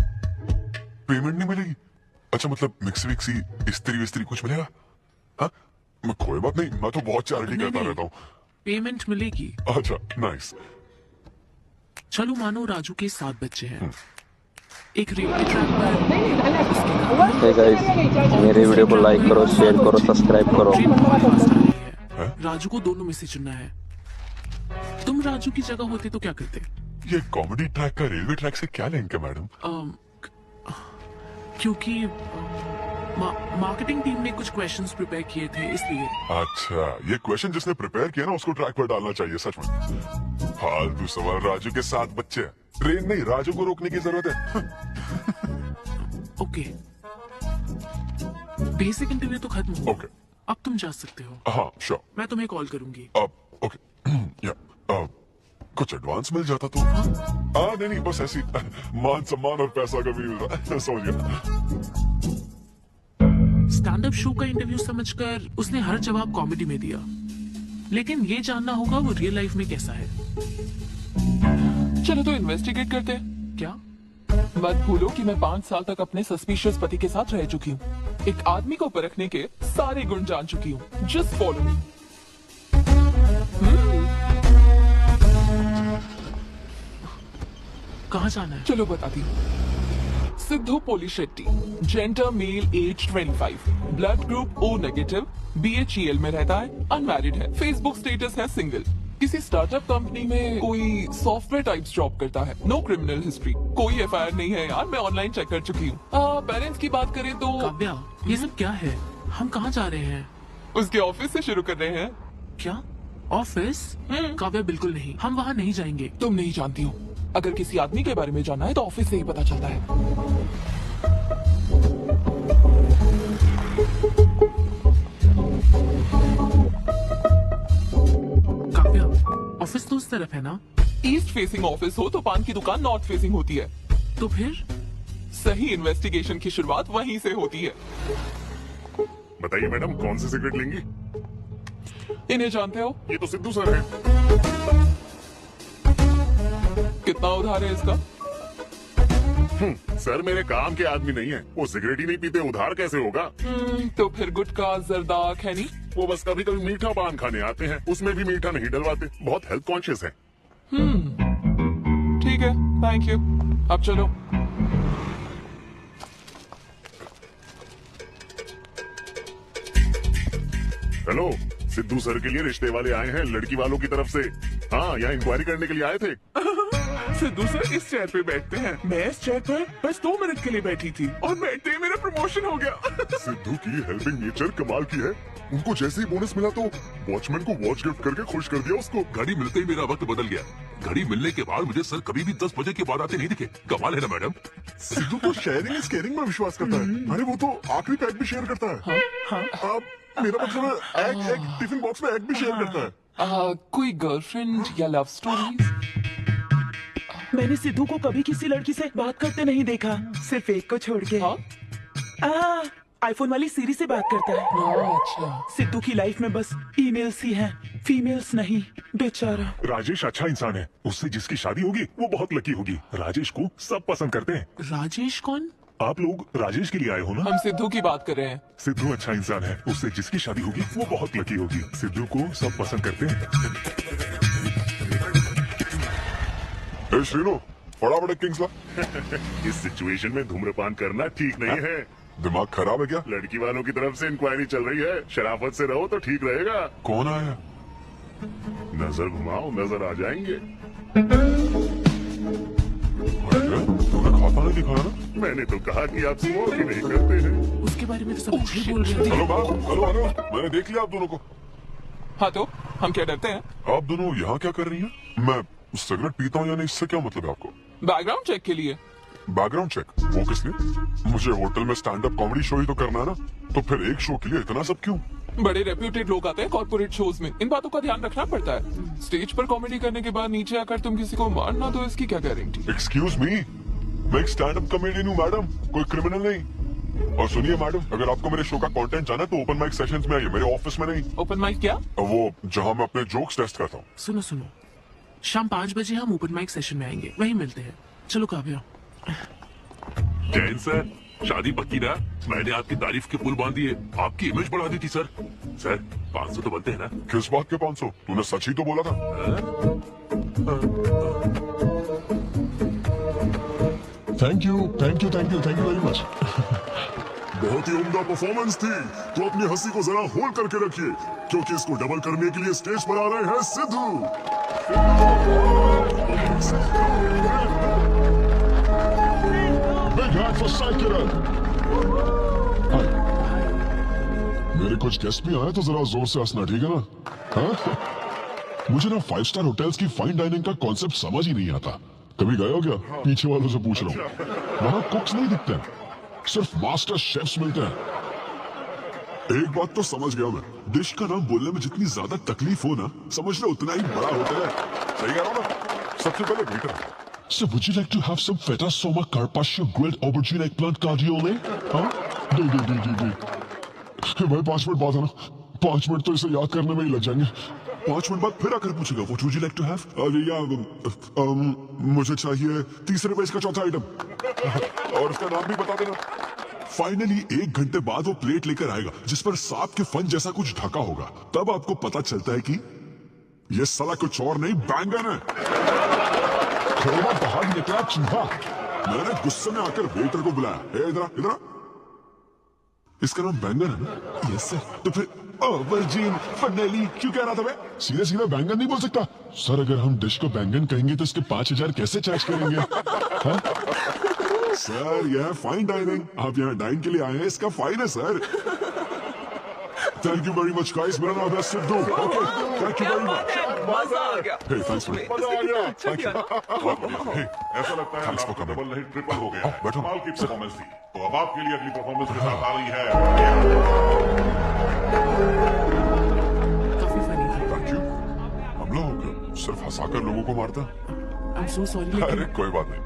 पेमेंट नहीं मिलेगी? अच्छा, मतलब मिक्सी विक्सी इस्त्री विस्त्री कुछ मिलेगा? हाँ, कोई बात नहीं, मैं तो बहुत चैरिटी करता रहता हूँ। पेमेंट मिलेगी। अच्छा, नाइस। चलो मानो राजू के 7 बच्चे हैं, एक रेलवे ट्रैक पर हे गाइस, मेरे वीडियो को लाइक करो, शेयर करो, सब्सक्राइब करो। ट्रेन हमारे पास आ रही है। राजू को दोनों में से चुनना है। तुम राजू की जगह होते तो क्या करते? ये कॉमेडी ट्रैक का रेलवे ट्रैक से क्या लिंक है मैडम? क्योंकि मार्केटिंग टीम ने कुछ क्वेश्चंस प्रिपेयर किए थे, इसलिए। अच्छा, ये क्वेश्चन जिसने प्रिपेयर किया ना उसको ट्रैक पर डालना चाहिए। सच में फालतू सवाल। राजू के 7 बच्चे हैं, ट्रेन नहीं, राजू को रोकने की जरूरत है। ओके, बेसिक इंटरव्यू तो खत्म हो। ओके, अब तुम जा सकते हो। हाँ श्योर। मैं तुम्हें कॉल करूंगी। अब ओके या कुछ एडवांस मिल जाता तो। नहीं नहीं, बस ऐसी मान सम्मान और पैसा कभी मिल रहा। समझ गया। स्टैंड अप शो का इंटरव्यू समझकर उसने हर जवाब कॉमेडी में दिया, लेकिन ये जानना होगा वो रियल लाइफ में कैसा है। चलो तो इन्वेस्टिगेट करते हैं। क्या? मत भूलो कि मैं 5 साल तक अपने सस्पिशियस पति के साथ रह चुकी हूँ। एक आदमी को परखने के सारे गुण जान चुकी हूँ। Just follow me. कहाँ जाना है? चलो बताती हूँ। Sidhu Polishetty, gender male, age 25, blood group O negative, BHEL में रहता है, अनमैरिड है, फेसबुक स्टेटस है सिंगल, किसी स्टार्टअप कंपनी में कोई सॉफ्टवेयर टाइप्स जॉब करता है, नो क्रिमिनल हिस्ट्री, कोई FIR नहीं है यार, मैं ऑनलाइन चेक कर चुकी हूँ। पेरेंट्स की बात करें तो काव्या, ये सब क्या है? हम कहाँ जा रहे हैं? उसके ऑफिस से शुरू कर रहे हैं। क्या ऑफिस? काव्या बिल्कुल नहीं, हम वहाँ नहीं जाएंगे। तुम नहीं जानती हो, अगर किसी आदमी के बारे में जानना है तो ऑफिस से ही पता चलता है। काव्या, ऑफिस तो उस तरफ है ना? ईस्ट फेसिंग ऑफिस हो तो पान की दुकान नॉर्थ फेसिंग होती है। तो फिर सही इन्वेस्टिगेशन की शुरुआत वहीं से होती है। बताइए मैडम, कौन सी सिगरेट लेंगी? इन्हें जानते हो? ये तो सिद्धू सर है। कितना उधार है इसका? सर मेरे काम के आदमी नहीं है, वो सिगरेट ही नहीं पीते, उधार कैसे होगा? तो फिर गुटखा, जर्दा, खैनी? वो बस कभी कभी मीठा पान खाने आते हैं, उसमें भी मीठा नहीं डलवाते, बहुत हेल्थ कॉन्शियस है। ठीक है, थैंक यू। अब चलो। हेलो, सिद्धू सर के लिए रिश्ते वाले आए हैं, लड़की वालों की तरफ से। हाँ, यहाँ इंक्वायरी करने के लिए आए थे। सिद्धू सर इस चेयर पे बैठते हैं, मैं इस चेयर पर बस 2 मिनट के लिए बैठी थी और बैठते ही मेरा प्रमोशन हो गया। सिद्धू की हेल्पिंग नेचर कमाल की है। उनको जैसे ही बोनस मिला तो वॉचमैन को वॉच गिफ्ट करके खुश कर दिया उसको। घड़ी मिलते ही मेरा वक्त बदल गया। घड़ी मिलने के बाद मुझे सर कभी भी 10 बजे के बाद आते नहीं दिखे। कमाल है ना मैडम? सिद्धू तो शेयरिंग इज केयरिंग में विश्वास करता है। अरे वो तो आखिरी पैक भी शेयर करता है। हाँ, मेरा मतलब है एग टिफिन बॉक्स में एग भी शेयर करता है। कोई गर्लफ्रेंड या लव स्टोरीज? मैंने सिद्धू को कभी किसी लड़की से बात करते नहीं देखा, सिर्फ एक को छोड़ के। आईफोन वाली सीरी से बात करता है। अच्छा। सिद्धू की लाइफ में बस ईमेल्स ही हैं, फीमेल्स नहीं, बेचारा। राजेश अच्छा इंसान है, उससे जिसकी शादी होगी वो बहुत लकी होगी। राजेश को सब पसंद करते हैं। राजेश कौन? आप लोग राजेश के लिए आए हो ना? हम सिद्धू की बात कर रहे हैं। सिद्धू अच्छा इंसान है, उससे जिसकी शादी होगी वो बहुत लकी होगी। सिद्धू को सब पसंद करते हैं। श्रीनो, फटाफट एक किंग्स ला। इस सिचुएशन में धूम्रपान करना ठीक नहीं है। दिमाग खराब है क्या? लड़की वालों की तरफ से इंक्वायरी चल रही है, शराफत से रहो तो ठीक रहेगा। कौन आया? नजर घुमाओ, नजर आ जाएंगे। तूने खाता नहीं दिखाया ना? मैंने तो कहा कि आप स्मोक ही नहीं करते हैं। उसके बारे में तो सब अच्छे ही बोल रहे थे। हेलो मैम, हेलो, मैंने देख लिया आप दोनों को। हाँ तो हम क्या डरते हैं? आप दोनों यहाँ क्या कर रही हैं? मैं सिगरेट पीता हूँ या नहीं, इससे क्या मतलब है आपको? बैकग्राउंड चेक के लिए। Background check? वो किस लिए? मुझे होटल में स्टैंड अप कॉमेडी शो ही तो करना है ना, तो फिर एक शो के लिए इतना सब क्यों? बड़े रेप्यूटेड लोग आते हैं कॉर्पोरेट शोज में, इन बातों का ध्यान रखना पड़ता है। स्टेज पर कॉमेडी करने के बाद नीचे आकर तुम किसी को मारना, तो इसकी क्या गारंटी? एक्सक्यूज मी, मैं एक स्टैंड अप कॉमेडियन हूँ मैडम, कोई क्रिमिनल नहीं। और सुनिए मैडम, अगर आपको मेरे शो का कंटेंट जानना है तो ओपन माइक सेशंस में आइए, मेरे ऑफिस में नहीं। ओपन माइक क्या? वो जहाँ मैं अपने जोक्स टेस्ट करता हूँ। सुनो सुनो, शाम 5 बजे हम ओपन माइक सेशन में आएंगे, वहीं मिलते हैं। चलो काव्या। जैन सर, शादी पक्की ना? मैंने आपकी तारीफ के पुल बांध दिए, आपकी इमेज बढ़ा दी थी सर। सर 500 तो बनते हैं ना? किस बात के 500? तूने सच ही तो बोला था। Thank you very much. बहुत ही उम्दा परफॉर्मेंस थी, तो अपनी हंसी को जरा होल्ड करके रखिए, क्योंकि इसको डबल करने के लिए स्टेज पर आ रहे हैं Sidhu. Big hand for Psychiran. Hi. मेरे कुछ गेस्ट भी आए तो जरा जोर से हंसना, ठीक है ना? हाँ? मुझे ना 5 स्टार होटल्स की फाइन डाइनिंग का कॉन्सेप्ट समझ ही नहीं आता। कभी गए हो क्या? पीछे वालों से पूछ रहा हूँ। वहाँ कुक्स नहीं दिखते हैं, सिर्फ मास्टर शेफ्स मिलते हैं। एक बात तो समझ गया मैं, डिश का नाम बोलने में जितनी ज्यादा तकलीफ हो ना, समझ लो उतना ही बड़ा होटल है। सही कह रहा हूँ ना? सबसे पहले waiter. So would you like to have some feta soma carpaccio grilled aubergine eggplant cardiole? हाँ? दे। भाई 5 मिनट बाद है ना, 5 मिनट तो इसे याद करने में ही लग जाएंगे। 5 मिनट बाद फिर आकर पूछेगा What would you like to have? अरे या मुझे चाहिए 30 रुपए इसका चौथा आइटम, और उसका नाम भी बता देना। फाइनली 1 घंटे बाद वो प्लेट लेकर आएगा जिस पर सांप के फन जैसा कुछ ढका होगा। तब आपको पता चलता है कि ये साला कुछ और नहीं, बैंगन है। थोड़ा बाहर निकला चूहा। मैंने गुस्से में आकर वेटर को बुलाया, इधर इसका नाम बैंगन है ना? Yes sir. तो फिर ऑबरजीन फनेली क्यों कह रहा था मैं? सीधे बैंगन नहीं बोल सकता सर? अगर हम डिश को बैंगन कहेंगे तो इसके 5000 कैसे चार्ज करेंगे? हाँ? सर यह है फाइन डाइनिंग, आप यहाँ डाइन के लिए आए हैं, इसका फाइन है sir. Thank you very much guys, मेरा नाम है Sidhu. Okay, thank you very much. मजा आ गया। हे थैंक्स मैन। मजा आ गया। Thank you. हे ऐसा लगता है Thanks for आपका coming. डबल नहीं ट्रिपल हो गया। बैठो। कमाल की परफॉर्मेंस थी। तो अब आपके लिए अगली परफॉर्मेंस के साथ आ रही है। काफी फनी था। Thank you. हम लोग सिर्फ हंसाकर लोगों को मारते हैं। I am so sorry. अरे कोई बात नहीं।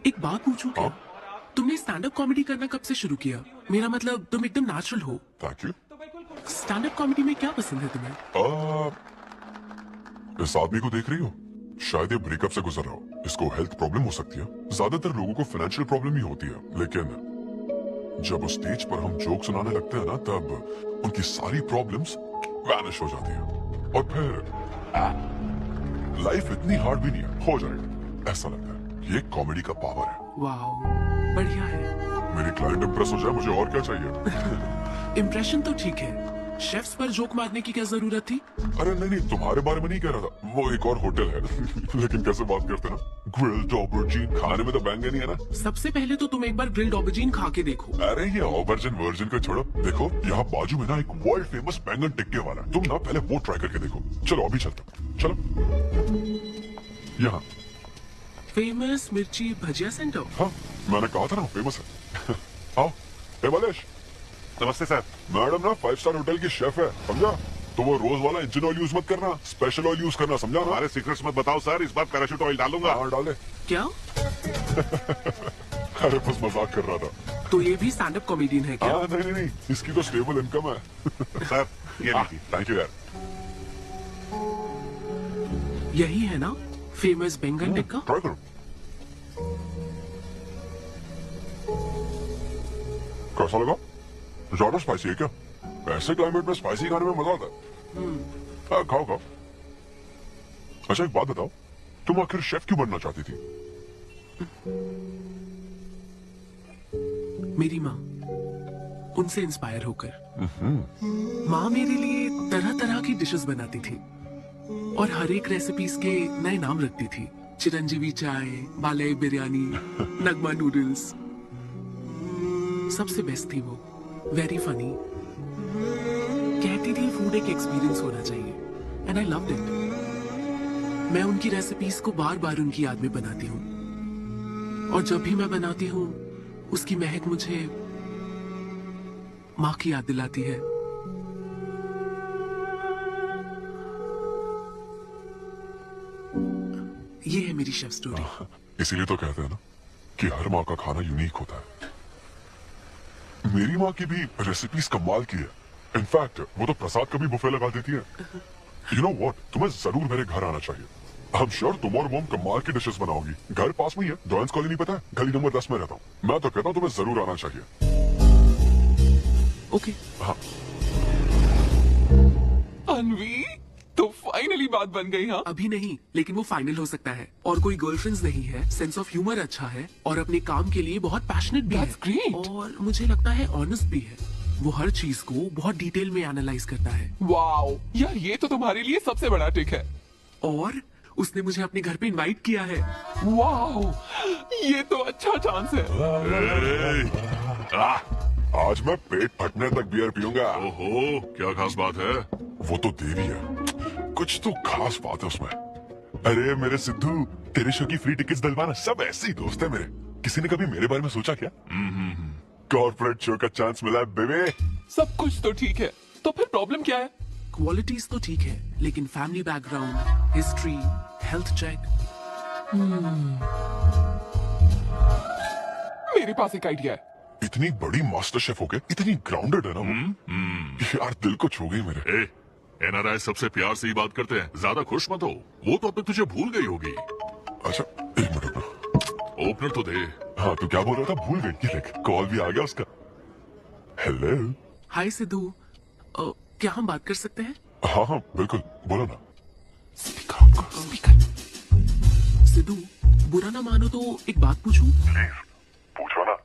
एक बात पूछूं क्या? तुमने स्टैंड अप कॉमेडी करना कब से शुरू किया? मेरा मतलब तुम एकदम नेचुरल हो। Thank you. Stand up comedy में क्या पसंद है तुम्हें? इस आदमी को देख रही हो? शायद ये ब्रेकअप से गुजर रहा हो, इसको हेल्थ प्रॉब्लम हो सकती है। ज्यादातर लोगों को फाइनेंशियल प्रॉब्लम ही होती है, लेकिन जब उस स्टेज पर हम जोक सुनाने लगते हैं ना, तब उनकी सारी प्रॉब्लम्स वैनिश हो जाती है और फिर लाइफ इतनी हार्ड भी नहीं है, हो जाएगा ऐसा लगता है। ये कॉमेडी का पावर है। वाओ, बढ़िया है। मेरी क्लाइंट इंप्रेस हो जाए, मुझे और क्या चाहिए? इम्प्रेशन तो ठीक है, शेफ्स पर जोक मारने की क्या जरूरत थी? अरे नहीं, तुम्हारे बारे में नहीं कह रहा था, वो एक और होटल है। लेकिन कैसे बात करते ना, ग्रिल्ड ऑबरजीन खाने में तो बैंगन ही है ना। सबसे पहले तो तुम एक बार ग्रिल्ड ऑबरजीन खा के देखो। अरे ये ऑबरजीन वर्जिन को छोड़ो, देखो यहाँ बाजू में ना एक वर्ल्ड फेमस बैंगन टिक्के वाला है, तुम ना पहले वो ट्राई करके देखो। चलो अभी चलते, चलो यहाँ। फेमस मिर्ची भजिया सेंटर। हाँ, मैंने कहा था ना फेमस है। आओ। हे मलेश। नमस्ते सर। मैडम ना 5 स्टार होटल की शेफ है, समझा? तो वो रोज वाला इंजन ऑयल यूज मत करना, स्पेशल ऑयल यूज करना, समझा ना? अरे सीक्रेट्स मत बताओ सर, इस बार पैराशूट ऑयल डालूंगा। हाँ डाले। क्या? अरे बस मजाक कर रहा था। तो ये भी स्टैंड अप कॉमेडियन है क्या? हाँ नहीं, इसकी तो स्टेबल इनकम है। सर ये लीजिए। थैंक यू यार। यही है ना फेमस बैंगन टिक्का? ट्राई करो। कैसा लगा? ज्यादा स्पाइसी है क्या? ऐसे क्लाइमेट में स्पाइसी खाने में मजा आता है। हाँ, खाओ खाओ। अच्छा एक बात बताओ, तुम आखिर शेफ क्यों बनना चाहती थी? मेरी माँ, उनसे इंस्पायर होकर। माँ मेरे लिए तरह तरह की डिशेस बनाती थी और हर एक रेसिपीज के नए नाम रखती थी। चिरंजीवी चाय, बालाई बिरयानी, नगमा नूडल्स। सबसे बेस्ट थी वो, वेरी फनी। कहती थी फूड एक एक्सपीरियंस होना चाहिए एंड आई लव्ड इट। मैं उनकी रेसिपीज को बार बार उनकी याद में बनाती हूँ और जब भी मैं बनाती हूँ उसकी महक मुझे माँ की याद दिलाती है। ये है मेरी शेफ स्टोरी। इसीलिए तो कहते हैं ना कि हर माँ का खाना यूनिक होता है। मेरी माँ की भी रेसिपीज कमाल की है। इनफैक्ट वो तो प्रसाद का भी बुफे लगा देती है। यू नो व्हाट, तुम्हें जरूर मेरे घर आना चाहिए। आई एम श्योर तुम और मॉम कमाल की डिशेस बनाओगी। घर पास में ही है, डॉयंस कॉलोनी पता है, गली नंबर 10 में रहता हूँ। मैं तो कहता हूँ तुम्हें जरूर आना चाहिए। ओके। हाँ अनवी, तो फाइनली बात बन गई। हाँ अभी नहीं, लेकिन वो फाइनल हो सकता है। और कोई गर्लफ्रेंड्स नहीं है, सेंस ऑफ ह्यूमर अच्छा है और अपने काम के लिए बहुत पैशनेट भी That's है। great. और मुझे लगता है ऑनेस्ट भी है। वो हर चीज को बहुत डिटेल में एनालाइज करता है। वाओ यार, ये तो तुम्हारे लिए सबसे बड़ा टिक है। और उसने मुझे अपने घर पे इनवाइट किया है। वाओ, ये तो अच्छा चांस है। आज मैं पेट फटने तक बियर पीऊंगा। ओहो, क्या खास बात है? वो तो देवी है, कुछ तो खास बात है उसमें। अरे मेरे सिद्धू, तेरे शो की फ्री टिकट्स दिलवाना, सब ऐसे ही दोस्त है मेरे। किसी ने कभी मेरे बारे में सोचा क्या? कॉर्पोरेट शो का चांस मिला है बेबे। सब कुछ तो ठीक है, तो फिर प्रॉब्लम क्या है? क्वालिटीज तो ठीक है, लेकिन family background, history, health check. मेरे पास एक आइडिया है। इतनी बड़ी मास्टर शेफ हो गए, इतनी ग्राउंडेड है ना वो। यार दिल को छू गई मेरे। ए, एनआरआई सबसे प्यार से ही बात करते हैं, ज्यादा खुश मत हो। वो तो अब तक तुझे भूल गई होगी। अच्छा एक मिनट रुकना। ओपनर तो दे। हाँ तो क्या बोल रहा था, भूल गई। ये देख, कॉल भी आ गया उसका। हेलो। हाय सिद्धू, क्या हम बात कर सकते हैं? हाँ हाँ बिल्कुल, बोलो ना। स्पीकर ऑन करो, स्पीकर। सिद्धू, बुरा ना मानो तो एक बात पूछूं? पूछो ना।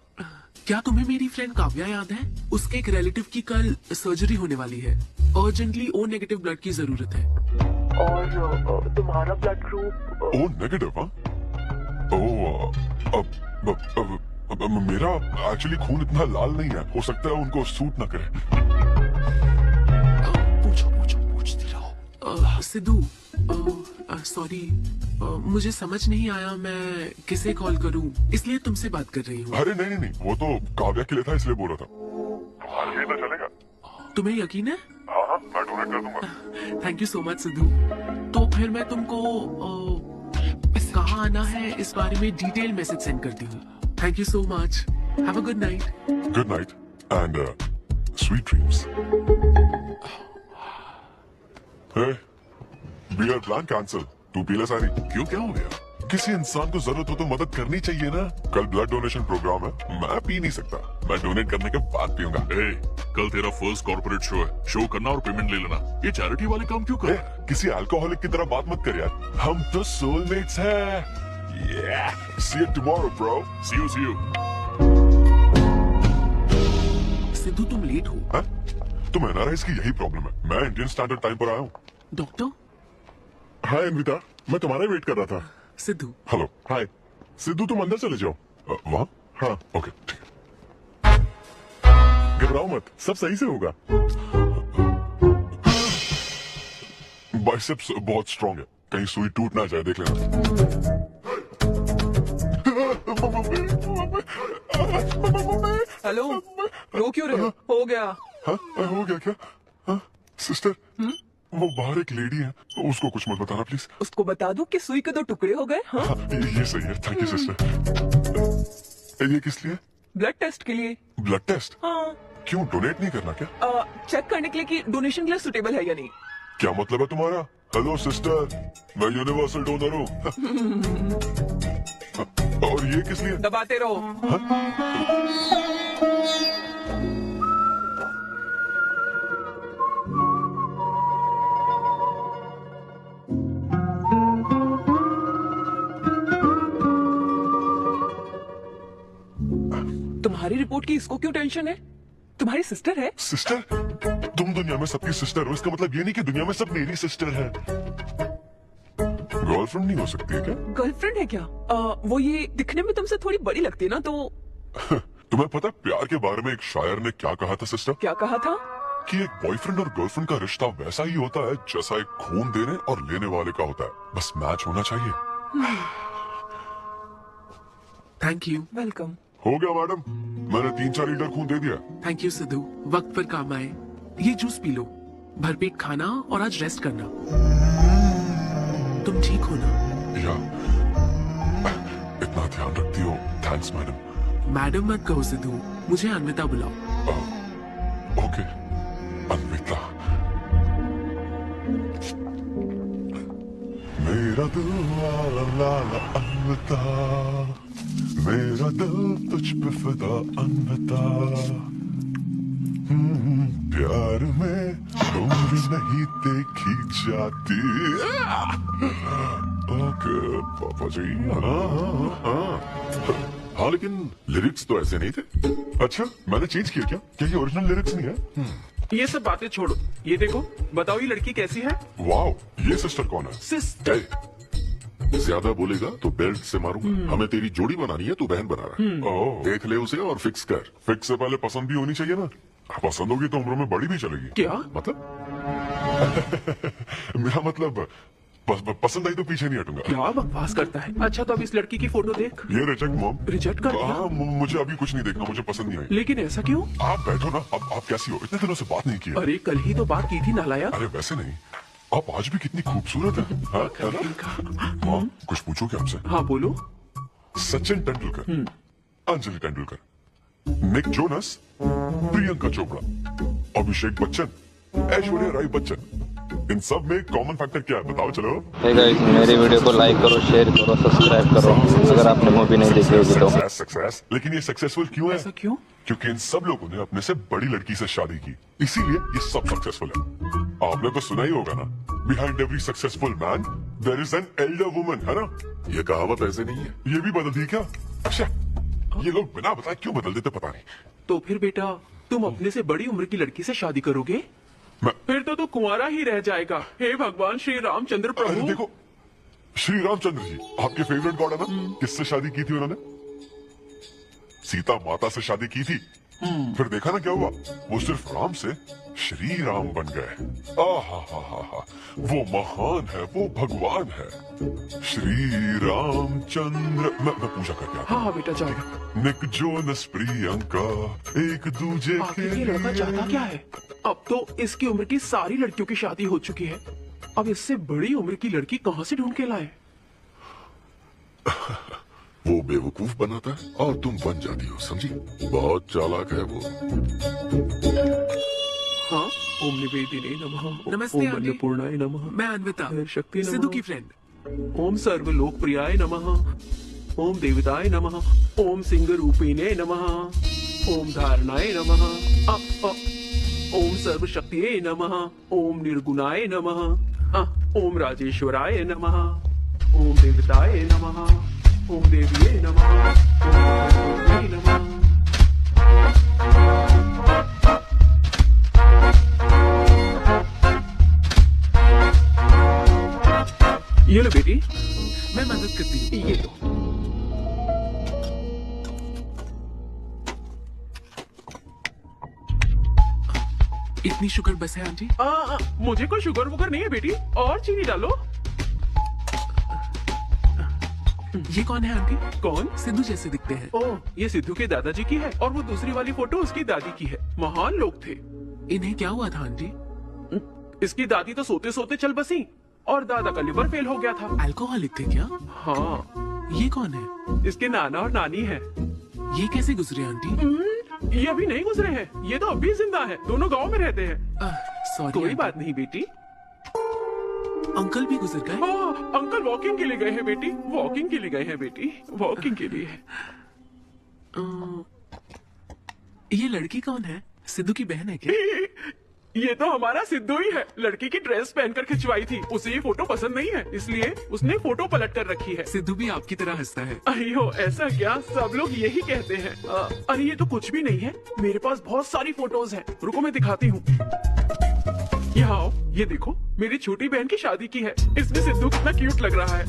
क्या तुम्हें मेरी फ्रेंड काव्या याद है? उसके एक रिलेटिव की कल सर्जरी होने वाली है। अर्जेंटली ओ नेगेटिव ब्लड की जरूरत है। और तुम्हारा ब्लड ग्रुप? O negative? हाँ ओ मेरा एक्चुअली खून इतना लाल नहीं है, हो सकता है उनको सूट ना करे। पूछती रहो। सिद्धू, सॉरी, मुझे समझ नहीं आया मैं किसे कॉल करूं, इसलिए तुमसे बात कर रही हूँ। अरे नहीं, वो तो काव्या के लिए था, इसलिए बोल रहा था। ये तो चलेगा? तुम्हें यकीन है? हाँ मैं डोनेट कर दूंगा। Thank you so much Sidhu. तो फिर मैं तुमको कहाँ आना है इस बारे में डिटेल मैसेज सेंड करती हूँ। Thank you so much. Have a good night. Good night and sweet dreams. Beer plan cancel. तू पी ले सारी। क्यों, क्या हो गया? किसी इंसान को जरूरत हो तो मदद करनी चाहिए ना। कल ब्लड डोनेशन प्रोग्राम है, मैं पी नहीं सकता। मैं डोनेट करने के बाद पीऊंगा। ए, कल तेरा फर्स्ट कॉर्पोरेट शो है, शो करना और पेमेंट ले लेना। ये चैरिटी वाले काम क्यों कर रहा है? किसी अल्कोहलिक की तरह बात मत कर यार, हम तो सोलमेट्स हैं। See you tomorrow, bro. See you. Sidhu तुम लेट हो। हाँ? तुम एनआरआईज की यही प्रॉब्लम है। मैं इंडियन स्टैंडर्ड टाइम पर आया हूँ। डॉक्टर? हाय अनविता, मैं तुम्हारा वेट कर रहा था। सिद्धू। हेलो। हाय सिद्धू, तुम अंदर चले जाओ। वहाँ? हाँ ओके ठीक है। घबराओ मत, सब सही से होगा। बाइसेप्स बहुत स्ट्रांग है, कहीं सुई टूट ना जाए, देख लेना। हेलो, रो क्यों रहे हो? हो गया। हाँ हो गया क्या? हाँ? सिस्टर वो बाहर एक लेडी है, उसको कुछ मत बताना प्लीज। उसको बता दो कि सुई के 2 टुकड़े हो गए। हाँ, हाँ, ये सही है, थैंक यू सिस्टर। ये किस लिए? ब्लड टेस्ट के लिए। Blood test? हाँ, क्यों, डोनेट नहीं करना क्या? चेक करने के लिए कि डोनेशन के लिए सुटेबल है या नहीं। क्या मतलब है तुम्हारा? हेलो सिस्टर, मैं यूनिवर्सल डोनर हूँ। और ये किस लिए? दबाते रहो। तुम्हारी रिपोर्ट की इसको क्यों टेंशन है? तुम्हारी सिस्टर है। सिस्टर? तुम दुनिया में सबकी सिस्टर हो, इसका मतलब ये नहीं कि दुनिया में सब मेरी सिस्टर है। गर्लफ्रेंड नहीं हो सकती है क्या? गर्लफ्रेंड है क्या? वो ये दिखने में तुमसे थोड़ी बड़ी लगती है ना, तो तुम्हें पता है प्यार के बारे में एक शायर ने क्या कहा था सिस्टर? क्या कहा था? कि एक बॉयफ्रेंड और गर्लफ्रेंड का रिश्ता वैसा ही होता है जैसा एक खून देने और लेने वाले का होता है, बस मैच होना चाहिए। Thank you. वेलकम। हो गया मैडम, मैंने 3-4 लीटर खून दे दिया। थैंक यू सिद्धू, वक्त पर काम आए। ये जूस पी लो, भरपेट खाना और आज रेस्ट करना। तुम ठीक हो ना? या इतना ध्यान रखती हो, थैंक्स मैडम। मैडम मत कहो सिद्धू, मुझे अन्विता बुलाओ। ओके अन्विता। मेरा दिल ला ला ला ला अन्विता, मेरा दिल तुझ पे फिदा अन्विता। प्यार में उम्र नहीं देखी जाती। ओके पापा जी। हाँ लेकिन लिरिक्स तो ऐसे नहीं थे। अच्छा मैंने चेंज किया क्या ये ओरिजिनल लिरिक्स नहीं है? ये सब बातें छोड़ो, ये देखो, बताओ ये लड़की कैसी है? वाओ, ये सिस्टर कौन है? सिस्टर। ज्यादा बोलेगा तो बेल्ट से मारूंगा। हमें तेरी जोड़ी बनानी है, तू बहन बना रहा है। ओह, देख ले उसे और फिक्स कर। फिक्स से पहले पसंद भी होनी चाहिए ना। पसंद होगी तो उम्र में बड़ी भी चलेगी। क्या मतलब? मेरा मतलब पसंद आई तो पीछे नहीं हटूंगा। क्या बकवास करता है? अच्छा तो अब इस लड़की की फोटो देख। ये रिजेक्ट मॉम। रिजेक्ट कर दिया? हाँ मुझे अभी कुछ नहीं देखना, मुझे पसंद नहीं आई। लेकिन ऐसा क्यों? आप बैठो ना। अब आप कैसी हो? इतने दिनों से बात नहीं की है। अरे कल ही तो बात की थी नालायक। अरे वैसे नहीं, आप आज भी कितनी खूबसूरत है। हाँ, है ना? मॉम कुछ पूछो क्या आपसे? हाँ बोलो। सचिन तेंदुलकर, अंजलि तेंदुलकर, निक जोनस, प्रियंका चोपड़ा, अभिषेक बच्चन, ऐश्वर्या राय बच्चन, इन सब में कॉमन फैक्टर क्या है बताओ चलो। हे गाइस, मेरी वीडियो को लाइक करो, शेयर करो, सब्सक्राइब करो अगर आपने मूवी नहीं देखी होगी तो। सक्सेस, लेकिन ये सक्सेसफुल क्यों है? ऐसा क्यों? क्योंकि इन सब लोगों ने अपने से बड़ी लड़की से शादी की, इसीलिए ये सब सक्सेसफुल है। आपने तो सुना ही होगा ना, behind every successful man there is an elder woman, है ना? ये कहावत ऐसे नहीं है। ये भी बदल दी क्या? अच्छा ये लोग बिना बताए क्यों बदल देते पता नहीं। तो फिर बेटा तुम अपने से बड़ी उम्र की लड़की से शादी करोगे? फिर तो तू कुंवारा ही रह जाएगा। हे भगवान श्री रामचंद्र अरे प्रभु। देखो, श्री रामचंद्र जी आपके फेवरेट गॉड है ना? किससे शादी की थी उन्होंने? सीता माता से शादी की थी। फिर देखा ना क्या हुआ, वो सिर्फ राम से श्री राम बन गए। आहा, वो महान है, वो भगवान है श्री रामचंद्र। मैं पूजा करके आता हाँ बेटा जाओ। हूँ। निक जोनस प्रियंका एक दूजे आखिर के ये लड़का चाहता क्या है? अब तो इसकी उम्र की सारी लड़कियों की शादी हो चुकी है, अब इससे बड़ी उम्र की लड़की कहाँ से ढूंढ के लाए? वो बेवकूफ बनाता है और तुम बन जाती हो, समझी? बहुत चालाक है वो। हाँ, ओम निवेदिने नमः, नमस्ते, ओम आंटी। अन्नपूर्णाय नमः, मैं अन्विता, शक्ति नमः, सिद्धू की फ्रेंड। ओम सर्वलोकप्रियाय नमः, ओम देवताय नमः, ओम सिंह रूपिणे नमः, ओम धारणाय नमः, ओम सर्वशक्तिये नमः, ओम निर्गुणाय नमः, ओम राजेश्वराय नमः, ओम देवताय नमः, ओम देविये नमः, ओम नमः। ये लो बेटी, मैं मदद करती हूँ। ये लो। इतनी शुगर बस है आंटी? मुझे कोई शुगर वुगर नहीं है बेटी, और चीनी डालो। ये कौन है आंटी? कौन? सिद्धू जैसे दिखते हैं। ओह, ये सिद्धू के दादाजी की है और वो दूसरी वाली फोटो उसकी दादी की है। महान लोग थे। इन्हें क्या हुआ था आंटी? इसकी दादी तो सोते सोते चल बसी और दादा का लिवर फेल हो गया था। अल्कोहलिक थे क्या? हाँ, ये कौन है? इसके नाना और नानी है। ये कैसे गुजरे आंटी? ये अभी नहीं गुजरे हैं, ये तो अभी जिंदा है। दोनों गांव में रहते हैं। सॉरी कोई आंटी। बात नहीं बेटी। अंकल भी गुजर गए? हाँ, अंकल वॉकिंग के लिए गए हैं बेटी, वॉकिंग के लिए गए हैं बेटी, वॉकिंग के लिए। ये लड़की कौन है? सिद्धू की बहन है क्या? ये तो हमारा सिद्धू ही है। लड़की की ड्रेस पहनकर खिंचवाई थी, उसे ये फोटो पसंद नहीं है, इसलिए उसने फोटो पलट कर रखी है। सिद्धू भी आपकी तरह हंसता है। अयो ऐसा क्या, सब लोग यही कहते हैं। अरे ये तो कुछ भी नहीं है, मेरे पास बहुत सारी फोटोज हैं। रुको मैं दिखाती हूँ। यहाँ आओ, ये देखो मेरी छोटी बहन की शादी की है। इसमें सिद्धू कितना क्यूट लग रहा है।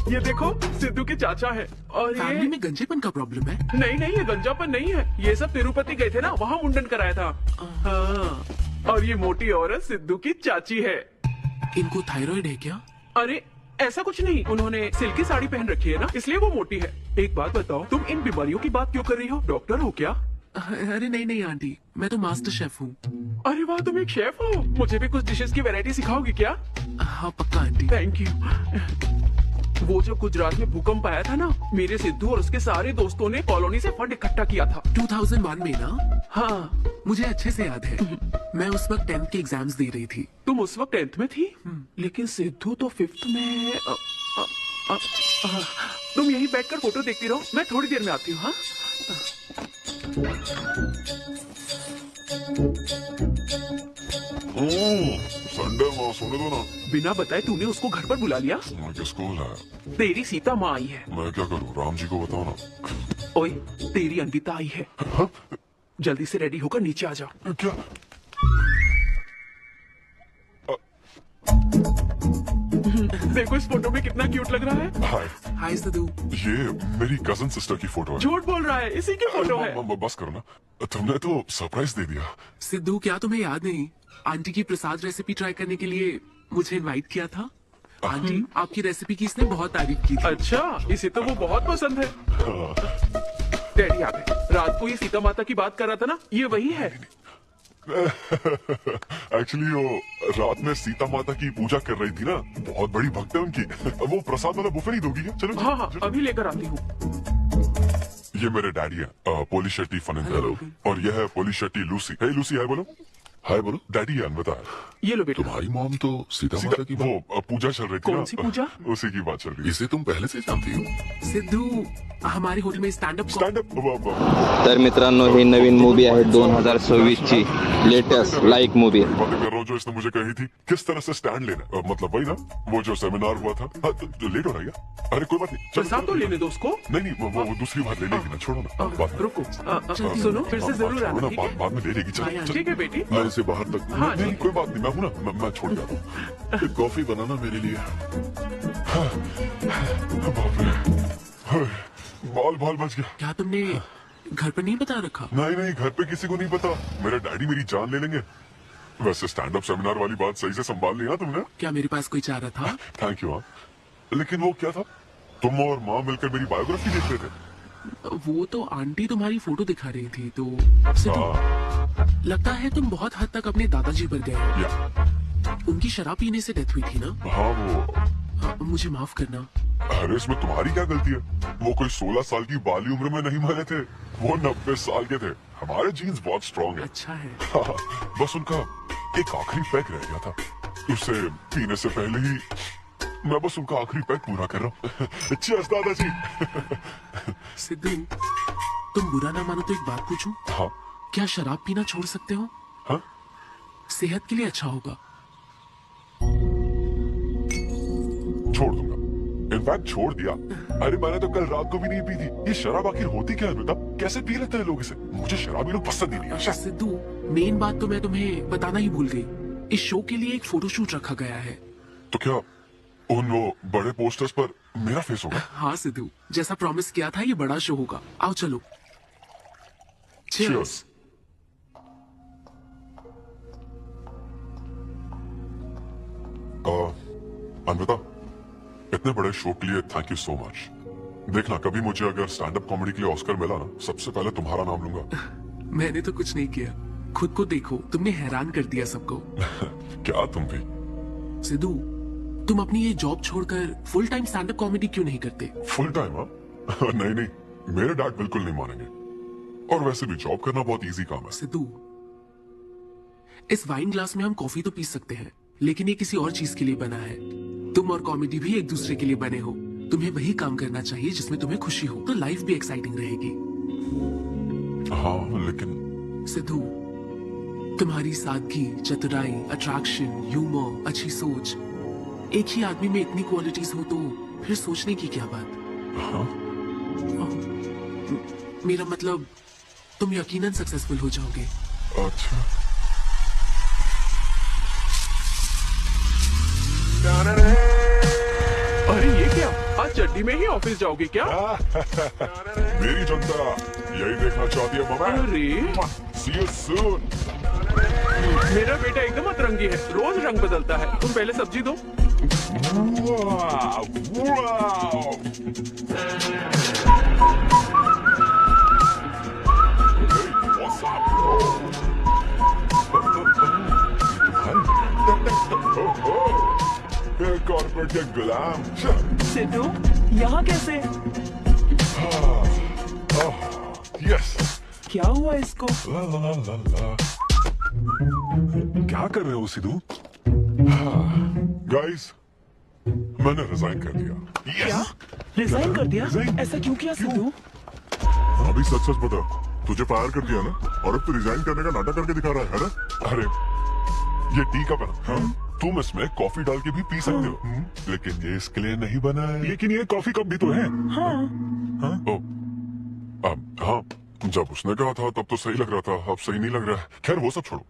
ये देखो सिद्धू के चाचा है। और फैमिली ये में गंजेपन का प्रॉब्लम है? नहीं नहीं, ये गंजापन नहीं है। ये सब तिरुपति गए थे ना, वहाँ मुंडन कराया था। हाँ, और ये मोटी औरत सिद्धू की चाची है। इनको थायराइड है क्या? अरे ऐसा कुछ नहीं, उन्होंने सिल्की साड़ी पहन रखी है ना, इसलिए वो मोटी है। एक बात बताओ, तुम इन बीमारियों की बात क्यों कर रही हो? डॉक्टर हो क्या? अरे नहीं नहीं आंटी, मैं तो मास्टर शेफ हूँ। अरे वाह, तुम एक शेफ हो। मुझे भी कुछ डिशेस की वैरायटी सिखाओगी क्या? हाँ पक्का आंटी। Thank you. वो जो गुजरात में भूकंप आया था ना, मेरे सिद्धू और उसके सारे दोस्तों ने कॉलोनी से फंड इकट्ठा किया था। 2001 में ना? हाँ, मुझे अच्छे से याद है। मैं उस वक्त 10th के एग्जाम्स दे रही थी। तुम उस वक्त 10th में थी, लेकिन सिद्धू तो 5th में। तुम यहीं बैठकर फोटो देखती रहो, मैं थोड़ी देर में आती हूँ। हाँ, संडे माँ सोने दो ना। बिना बताए तूने उसको घर पर बुला लिया। मैं किसको है? तेरी सीता माँ आई है। मैं क्या करूँ, राम जी को बताओ ना। ओए, तेरी अंकिता आई है। जल्दी से रेडी होकर नीचे आ जाओ। क्या? देखो इस फोटो में कितना क्यूट लग रहा है। हाय, हाय सिद्धू। ये मेरी कजन सिस्टर की फोटो है। झूठ बोल रहा है, इसी की फोटो है। बस करो ना, तुमने तो सरप्राइज दे दिया। सिद्धू क्या तुम्हें याद नहीं, आंटी की प्रसाद रेसिपी ट्राई करने के लिए मुझे इनवाइट किया था? आंटी आपकी रेसिपी की इसने बहुत तारीफ की थी। अच्छा, इसे तो वो बहुत पसंद है। डैडी आ गए। रात को ये सीता माता की बात कर रहा था ना, ये वही है। एक्चुअली वो रात में सीता माता की पूजा कर रही थी ना, बहुत बड़ी भक्त है उनकी। वो प्रसाद वाला बुफे नहीं दोगी क्या? चलो हाँ हाँ, अभी लेकर आती हूँ। ये मेरे डैडी है, पोली शेट्टी फनंकर, और यह है पोली शेट्टी लूसी। हे लूसी, हाय बोलो। हाय बोलो। डैडी है अनवता है। ये लो बेटा। तुम्हारी मॉम तो सीता माता की वो पूजा चल रही थी ना। कौन सी पूजा? उसी की बात चल रही है। इसे तुम पहले से जानती हो? सिद्धू हमारे होटल में स्टँड अप तर मित्रांनो ही नवीन मूवी आहे 2026 ची लेटेस्ट लाईक मूवी। बातें कर रहा हूँ जो इसने मुझे कही थी, किस तरह से स्टैंड लेना, मतलब वही ना, वो जो सेमिनार हुआ था। हाँ, तो लेट हो रहा है क्या? अरे कोई बात नहीं, प्रसाद तो लेने दो उसको। नहीं नहीं, वो दूसरी बार ले लेगी ना, छोड़ो ना बात। रुको, सुनो, फिर से जरूर आना, ठीक है? बाद में ले लेगी। चलो ठीक है बेटी। मैं इसे बाहर तक हाँ, नहीं, कोई बात नहीं, मैं हूँ ना, मैं छोड़ जाता हूँ। एक कॉफी बनाना मेरे लिए। बाप रे, बाल बाल बच गया। क्या तुमने घर पर नहीं बता रखा? नहीं नहीं, घर पे किसी को नहीं पता। मेरे डैडी मेरी जान ले लेंगे। वैसे स्टैंड अप सेमिनार वाली बात सही से संभाल लिया तुमने। क्या मेरे पास कोई चारा था? Thank you. लेकिन वो क्या था, तुम और माँ मिलकर मेरी बायोग्राफी देख रहे थे। वो तो आंटी तुम्हारी फोटो दिखा रही थी, तो सिद्धू लगता है तुम बहुत हद तक अपने दादाजी पर गए हो। या उनकी शराब पीने से डेथ हुई थी ना? हाँ, वो मुझे माफ करना। अरे इसमें तुम्हारी क्या गलती है? वो कोई 16 साल की बाली उम्र में नहीं मरे थे, वो 90 साल के थे। हमारे जीन्स बहुत स्ट्रॉन्ग है। अच्छा है। हाँ, बस उनका एक आखिरी पैक रह गया था, उसे पीने से पहले ही मैं बस उनका आखिरी पैक पूरा कर रहा हूँ। चीयर्स दादाजी। सिद्धू तुम बुरा ना मानो तो एक बात पूछूं? हाँ क्या शराब पीना छोड़ सकते हो? हाँ, सेहत के लिए अच्छा होगा। छोड़ दूंगा, इनफैक्ट छोड़ दिया। अरे मैंने तो कल रात को भी नहीं पी थी। ये शराब आखिर होती क्या है बेटा? कैसे पी लेते हैं लोग इसे? मुझे शराबी लोग पसंद ही नहीं है। सिद्धू मेन बात तो मैं तुम्हें बताना ही भूल गई। इस शो के लिए एक फोटोशूट रखा गया है। तो क्या उन वो बड़े पोस्टर्स पर मेरा फेस होगा? हाँ सिद्धू, जैसा प्रॉमिस किया था, ये बड़ा शो होगा। आओ चलो। Cheers. अनवता, इतने बड़े शो के लिए थैंक यू सो मच। देखना कभी मुझे अगर स्टैंड अप कॉमेडी के लिए ऑस्कर मिला ना, सबसे पहले तुम्हारा नाम लूंगा। मैंने तो कुछ नहीं किया, खुद को देखो, तुमने हैरान कर दिया सबको। क्या तुम भी? सिद्धू, तुम अपनी ये जॉब छोड़कर full time stand up comedy क्यों नहीं करते? Full time? हाँ नहीं नहीं, मेरे डैड बिल्कुल नहीं मानेंगे। और वैसे भी जॉब करना बहुत इजी काम है। सिद्धू, इस वाइन ग्लास में हम कॉफी तो पी सकते हैं, लेकिन ये किसी और चीज के लिए बना है। तुम और कॉमेडी भी एक दूसरे के लिए बने हो। तुम्हें वही काम करना चाहिए जिसमें तुम्हें खुशी हो, तो लाइफ भी एक्साइटिंग रहेगी। हाँ लेकिन सिद्धू, तुम्हारी सादगी, चतुराई, अट्रैक्शन, ह्यूमर, अच्छी सोच, एक ही आदमी में इतनी क्वालिटीज हो तो फिर सोचने की क्या बात? हाँ? मेरा मतलब, तुम यकीनन सक्सेसफुल हो जाओगे। अच्छा। अरे ये क्या, आज चड्डी में ही ऑफिस जाओगे क्या? मेरी जनता यही देखना चाहती है मामा। अरे See you soon. मेरा बेटा एकदम अतरंगी है, रोज रंग बदलता है। तुम पहले सब्जी दो। Wow, wow. Hey, what's up, bro? Corporate के गुलाम। सिद्धू, यहाँ कैसे? यस। क्या हुआ इसको? ला ला ला ला ला। क्या कर रहे हो सिद्धू? गाइस, मैंने रिजाइन कर दिया। क्या? रिजाइन कर दिया? ऐसा क्यों किया सिद्धू? अभी सच सच बता, तुझे फायर कर दिया ना, और अब तू रिजाइन करने का नाटक करके दिखा रहा है ना? अरे ये टी कप है, हाँ? तुम इसमें कॉफी डाल के भी पी सकते हो, लेकिन ये इसके लिए नहीं बना है। लेकिन ये कॉफी कप भी तो है। हाँ? ओ, हाँ, जब उसने कहा था तब तो सही लग रहा था, अब सही नहीं लग रहा है। खैर वो सब छोड़ो,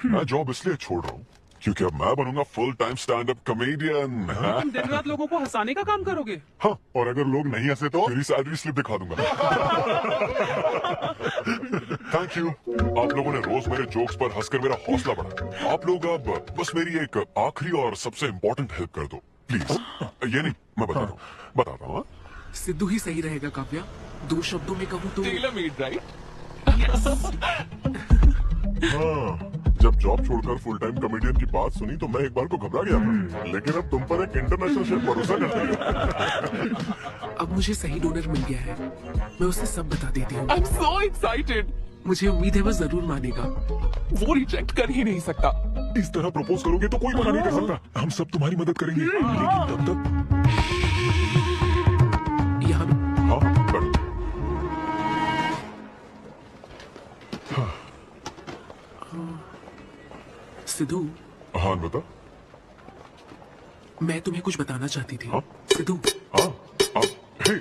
मैं जॉब इसलिए छोड़ रहा हूँ क्योंकि अब मैं बनूंगा full time stand up comedian. तुम दिन रात लोगों को हंसाने का काम करोगे? हाँ, और अगर लोग नहीं हंसे तो मेरी सैलरी स्लिप दिखा दूंगा। थैंक यू, आप लोगों ने रोज मेरे जोक्स पर हंसकर मेरा हौसला बढ़ाया। आप लोग अब बस मेरी एक आखिरी और सबसे इम्पोर्टेंट हेल्प कर दो प्लीज। ये नहीं, मैं बताता हूँ। सिद्धू ही सही रहेगा काव्या। 2 शब्दों में कहूँ तो टेलर-मेड, राइट? हाँ, जब जॉब छोड़कर फुल टाइम कॉमेडियन की बात सुनी तो मैं एक बार को घबरा गया था, लेकिन अब तुम पर एक इंटरनेशनल शेफ भरोसा करता है। अब मुझे सही डोनर मिल गया है, मैं उसे सब बता देती हूँ। I'm so excited. मुझे उम्मीद है वो जरूर मानेगा। वो रिजेक्ट कर ही नहीं सकता। इस तरह प्रपोज करोगे तो कोई मना नहीं कर सकता। हम सब तुम्हारी मदद करेंगे, लेकिन तब तक यहाँ हाँ कर। सिद्धू, हाँ बता। मैं तुम्हें कुछ बताना चाहती थी। हाँ? सिद्धू, हाँ हाँ, हे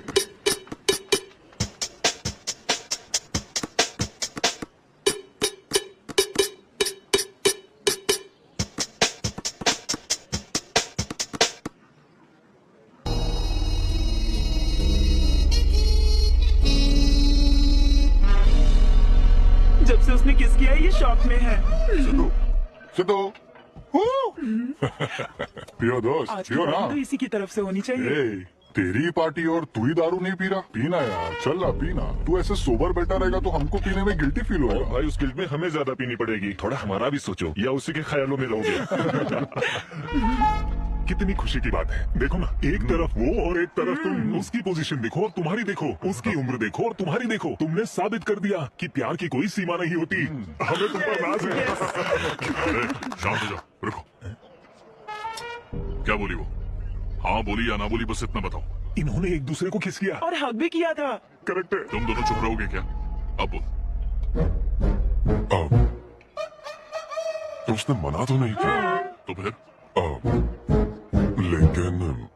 जब से उसने किस किया है ये शॉक में है। सिद्धू, सिद्धू। पियो दोस्त, आज की पियो ना। पार्टी तो इसी की तरफ से होनी चाहिए। ए, तेरी पार्टी और तू ही दारू नहीं पी रहा? पीना यार, चल ना पीना। तू ऐसे सोबर बैठा रहेगा तो हमको पीने में गिल्टी फील होगा। भाई उस गिल्ट में हमें ज्यादा पीनी पड़ेगी। थोड़ा हमारा भी सोचो, या उसी के ख्यालों में रहोगे। कितनी खुशी की बात है। देखो ना, एक तरफ वो और एक तरफ तुम। उसकी पोजीशन देखो और तुम्हारी देखो, उसकी उम्र देखो और तुम्हारी देखो। तुमने साबित कर दिया कि प्यार की कोई सीमा नहीं होती। हमें तुम पर नाज है। अरे, शांत हो जाओ, रुको। क्या बोली वो? हाँ बोली या ना बोली, बस इतना बताओ। इन्होंने एक दूसरे को किस किया? और हक भी किया था। करेक्ट है। तुम दोनों चुप रहोगे क्या? अब बोल। उसने मना तो नहीं किया। तो फिर लेकिन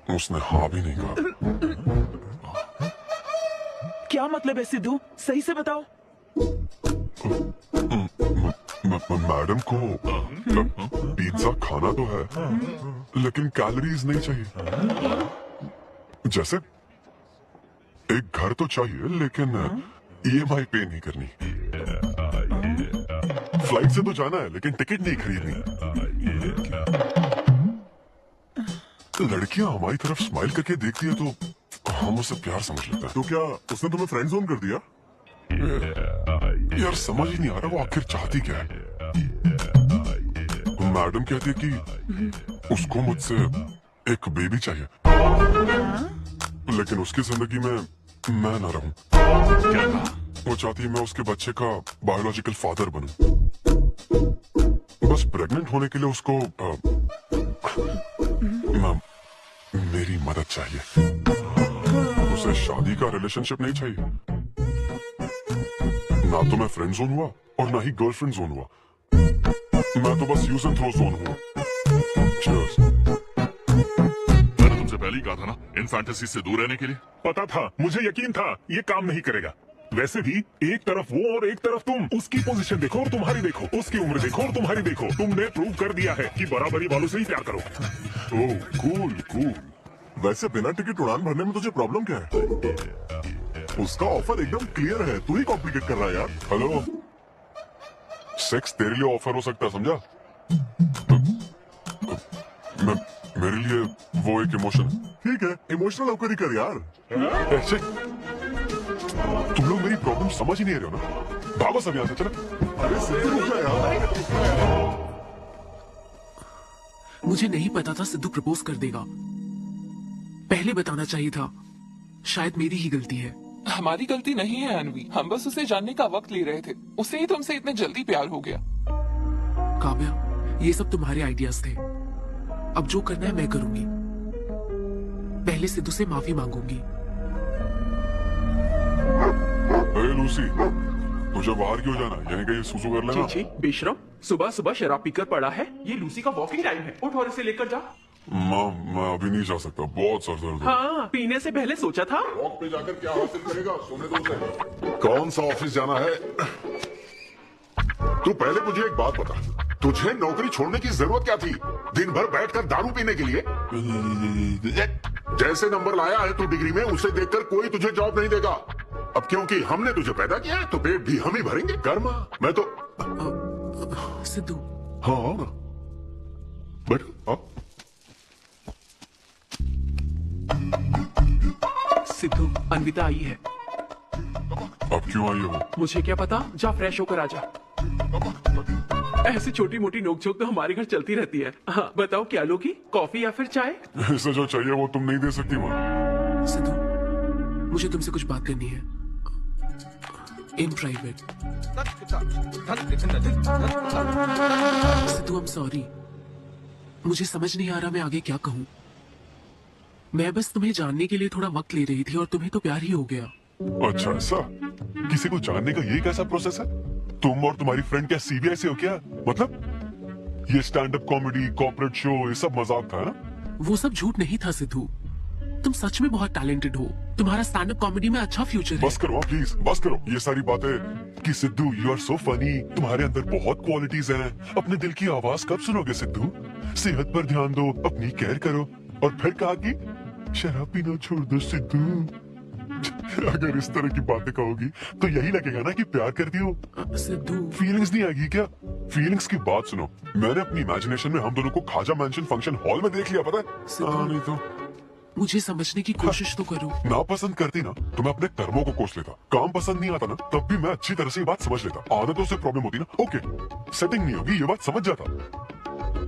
उसने हाँ भी नहीं कहा। क्या मतलब है सिद्धू, सही से बताओ। मैडम को पिज्जा खाना तो है, लेकिन कैलोरीज नहीं चाहिए। जैसे एक घर तो चाहिए, लेकिन EMI पे नहीं करनी। फ्लाइट से तो जाना है, लेकिन टिकट नहीं खरीदनी। लड़कियां हमारी तरफ स्माइल करके देखती है तो हम उसे प्यार समझ लेते हैं। तो क्या उसने तुम्हें फ्रेंड जोन कर दिया? यार समझ ही नहीं आ रहा वो आखिर चाहती क्या है। मैडम कहती है कि उसको मुझसे एक बेबी चाहिए, लेकिन उसकी जिंदगी में मैं ना रहूं। वो चाहती है मैं उसके बच्चे का बायोलॉजिकल फादर बनूं। बस प्रेग्नेंट होने के लिए उसको मेरी मदद चाहिए। उसे शादी का रिलेशनशिप नहीं चाहिए। ना तो मैं फ्रेंड जोन हुआ और ना ही गर्लफ्रेंड जोन हुआ। मैं तो बस यूज एंड थ्रो जोन हुआ। Cheers. मैंने तुमसे पहले ही कहा था ना इन फैंटेसी से दूर रहने के लिए। पता था, मुझे यकीन था ये काम नहीं करेगा। वैसे भी एक तरफ वो और एक तरफ तुम, उसकी पोजीशन देखो और तुम्हारी देखो, उसकी उम्र देखो और तुम्हारी देखो। तुमने प्रूव कर दिया है कि बराबरी वालों से ही प्यार करो। ओह कूल कूल। वैसे बिना टिकट उड़ान भरने में तुझे प्रॉब्लम क्या है? उसका ऑफर एकदम क्लियर है, तू ही कॉम्प्लिकेट कर रहा है यार। हेलो, सेक्स तेरे लिए ऑफर हो सकता है, समझा? मेरे लिए वो एक इमोशन। ठीक है, इमोशनल होकर ही कर यार। ऐसे तुम लोग मेरी प्रॉब्लम समझ ही नहीं रहे हो ना। भागो सब यहाँ से, चलो। अरे से रुक जा यार। मुझे नहीं पता था सिद्धू प्रपोज कर देगा। पहले बताना चाहिए था। शायद मेरी ही गलती है। हमारी गलती नहीं है अनवी, हम बस उसे जानने का वक्त ले रहे थे। उसे ही तुमसे इतने जल्दी प्यार हो गया। काव्या, ये सब तुम्हारे आइडियाज थे। अब जो करना है मैं करूंगी। पहले सिद्धू से माफी मांगूंगी। लूसी, तुझे बाहर क्यों जाना? यहीं कहीं सुसु कर लेना। जी बेशरम, सुबह सुबह शराब पीकर पड़ा है। ये लूसी का वॉकिंग टाइम है। उठ और इसे लेकर जा। मैं अभी नहीं जा सकता, बहुत सर दर्द है। हाँ, पीने से पहले सोचा था। वॉक पे जाकर क्या हासिल करेगा? सोने दो उसे। कौन सा ऑफिस जाना है? तू पहले मुझे एक बात बता, तुझे नौकरी छोड़ने की जरूरत क्या थी? दिन भर बैठकर दारू पीने के लिए? जैसे नंबर लाया है तू डिग्री में, उसे देखकर कोई तुझे जॉब नहीं देगा। अब क्योंकि हमने तुझे पैदा किया है तो पेट भी हम ही भरेंगे। कर्मा, मैं तो सिद्धू। हाँ बट सिद्धू, अन्विता आई है। अब क्यों आई है वो? मुझे क्या पता, जा फ्रेश होकर आ जा। ऐसी छोटी मोटी नोकझोंक तो हमारे घर चलती रहती है। हाँ, बताओ क्या लोगी, कॉफी या फिर चाय? इसे जो चाहिए वो तुम नहीं दे सकती माँ। सिद्धू, मुझे तुमसे कुछ बात करनी है, in private. Sidhu, I am sorry. मुझे समझ नहीं आ रहा मैं आगे क्या कहूँ। मैं बस तुम्हें जानने के लिए थोड़ा वक्त ले रही थी और तुम्हें तो प्यार ही हो गया। अच्छा ऐसा? किसी को जानने का ये कैसा प्रोसेस है? तुम और तुम्हारी फ्रेंड क्या सीबीआई से हो क्या? मतलब ये stand up comedy, corporate show, ये सब मजाक था ना? वो सब झूठ नहीं था सिद्धू। तुम सच में बहुत टैलेंटेड हो। तुम्हारा स्टैंड अप कॉमेडी में अच्छा फ्यूचर है। बस करो प्लीज, बस करो ये सारी बातें कि Sidhu you are so funny, तुम्हारे अंदर बहुत क्वालिटीज हैं। अपने दिल की आवाज कब सुनोगे सिद्धू? सेहत पर ध्यान दो, अपनी केयर करो। और फिर कहा कि शराब पीना छोड़ दो सिद्धू। अगर इस तरह की बातें कहोगी तो यही लगेगा ना कि प्यार करती हो। सिद्धू, फीलिंग्स नहीं आएगी क्या? फीलिंग्स की बात सुनो, मैंने अपनी इमेजिनेशन में हम दोनों को खाजा मैंशन फंक्शन हॉल में देख लिया, पता है? हाँ, नहीं तो मुझे समझने की कोशिश तो करो। ना पसंद करती ना तो मैं अपने कर्मों को कोस लेता। काम पसंद नहीं आता ना तब भी मैं अच्छी तरह से ये बात समझ लेता। आदतों से प्रॉब्लम होती ना, ओके सेटिंग नहीं होगी, ये बात समझ जाता।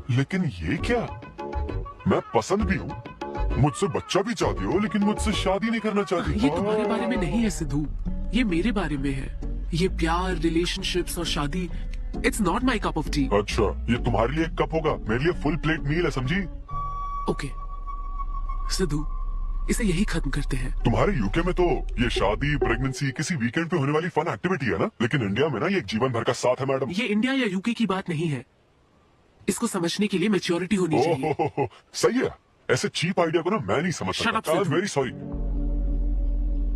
लेकिन ये क्या, मैं पसंद भी हूँ, मुझसे बच्चा भी चाहती हो, लेकिन मुझसे शादी नहीं करना चाहती। ये तुम्हारे बारे में नहीं है सिद्धू, ये मेरे बारे में है। ये प्यार, रिलेशनशिप्स और शादी, it's not my cup of T. अच्छा, ये तुम्हारे लिए एक कप होगा, मेरे लिए फुल प्लेट मील है, समझी? ओके सिद्धू, इसे यही खत्म करते हैं। तुम्हारे यूके में तो ये शादी, प्रेगनेंसी किसी वीकेंड पे होने वाली फन एक्टिविटी है ना, लेकिन इंडिया में ना ये एक जीवन भर का साथ है मैडम। ये इंडिया या यूके की बात नहीं है। इसको समझने के लिए मैच्योरिटी होनी चाहिए। ओह, सही है। ऐसे चीप आइडिया को ना मैं नहीं समझ Shut up, सकता। सिद्धू। Very sorry.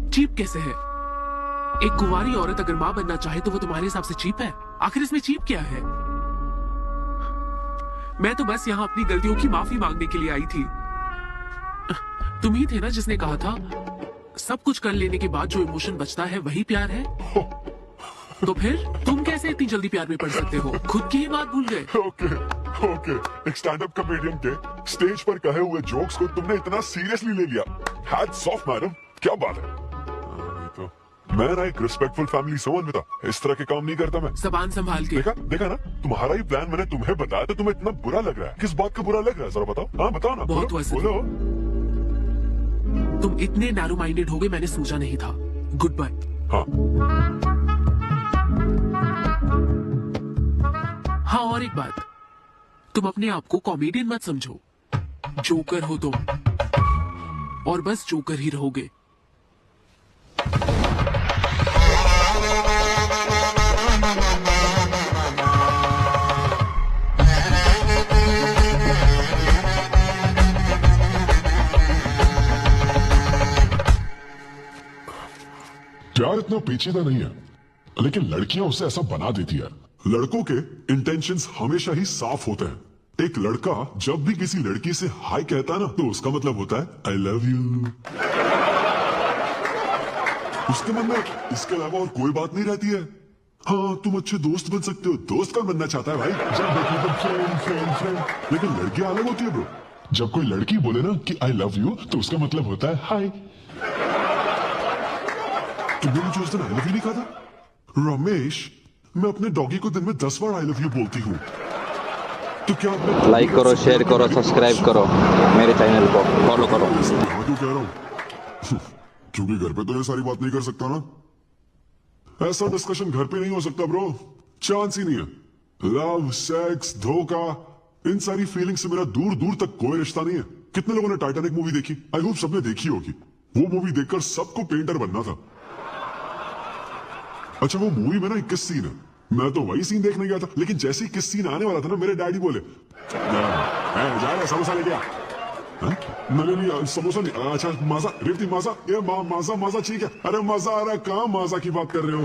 चीप कैसे है? एक कुंवारी औरत अगर माँ बनना चाहे तो वो तुम्हारे हिसाब से चीप है? आखिर इसमें चीप क्या है? मैं तो बस यहाँ अपनी गलतियों की माफी मांगने के लिए आई थी। तुम ही थे ना जिसने कहा था सब कुछ कर लेने के बाद जो इमोशन बचता है वही प्यार है। तो फिर तुम कैसे इतनी जल्दी प्यार में पड़ सकते हो? खुद की ही बात भूल गए। ओके, एक स्टैंड अप कॉमेडियन के स्टेज पर कहे हुए जोक्स को तुमने इतना सीरियसली ले लिया। हैट्स ऑफ मैडम, क्या बात है। तो मैं ना एक रिस्पेक्टफुल फैमिली से हूं अन्विता, इस तरह के काम नहीं करता मैं। जबान संभाल के। देखा देखा ना, तुम्हारा ही प्लान मैंने तुम्हें बताया तो तुम्हें इतना बुरा लग रहा है। किस बात का बुरा लग रहा है, जरा बताओ। हाँ बताओ ना, बहुत बोलो, वैसे बोलो। तुम इतने नैरो माइंडेड होगे मैंने सोचा नहीं था। Goodbye. हाँ हाँ, और एक बात, तुम अपने आप को कॉमेडियन मत समझो। जोकर हो तुम, और बस जोकर ही रहोगे। प्यार इतना पेचीदा नहीं है, लेकिन लड़कियां उसे ऐसा बना देती है। लड़कों के इंटेंशंस हमेशा ही साफ होते हैं। एक लड़का जब भी किसी लड़की से हाय कहता है ना, तो उसका मतलब होता है आई लव यू। उसके मन में इसके अलावा और कोई बात नहीं रहती है। हाँ, तुम अच्छे दोस्त बन सकते हो। दोस्त कौन बनना चाहता है भाई? जब देखो तो फ्रेंड फ्रेंड फ्रेंड। लेकिन लड़कियां अलग होती है ब्रो। जब कोई लड़की बोले ना कि आई लव यू, तो उसका मतलब होता है हाय। तुमने मुझे उस दिन आई लव यू नहीं कहा था? रमेश, मैं अपने डॉगी को दिन में 10 बार आई लव यू बोलती हूँ। तो क्या आपने लाइक करो, शेयर करो, सब्सक्राइब करो, मेरे चैनल को फॉलो करो। मैं क्यों कह रहा हूँ? क्योंकि घर पे तो ये सारी बात नहीं कर सकता ना। ऐसा डिस्कशन घर पे नहीं हो सकता ब्रो, चांस ही नहीं है। लव, सेक्स, धोखा, इन सारी फीलिंग से मेरा दूर दूर तक कोई रिश्ता नहीं है। कितने लोगों ने टाइटैनिक मूवी देखी? आई होप सबने देखी होगी। वो मूवी देखकर सबको पेंटर बनना था। अच्छा, वो मूवी में ना 21 सीन है। मैं तो वही सीन देखने गया था, लेकिन जैसे ही किस सीन आने वाला था ना, मेरे डैडी बोले जा समोसा लेके आ। मैंने नहीं, समोसा नहीं। अच्छा माजा, रेवती माजा, ये माजा माजा ठीक है। अरे मजा आ रहा है, कहाँ माजा की बात कर रहे हो?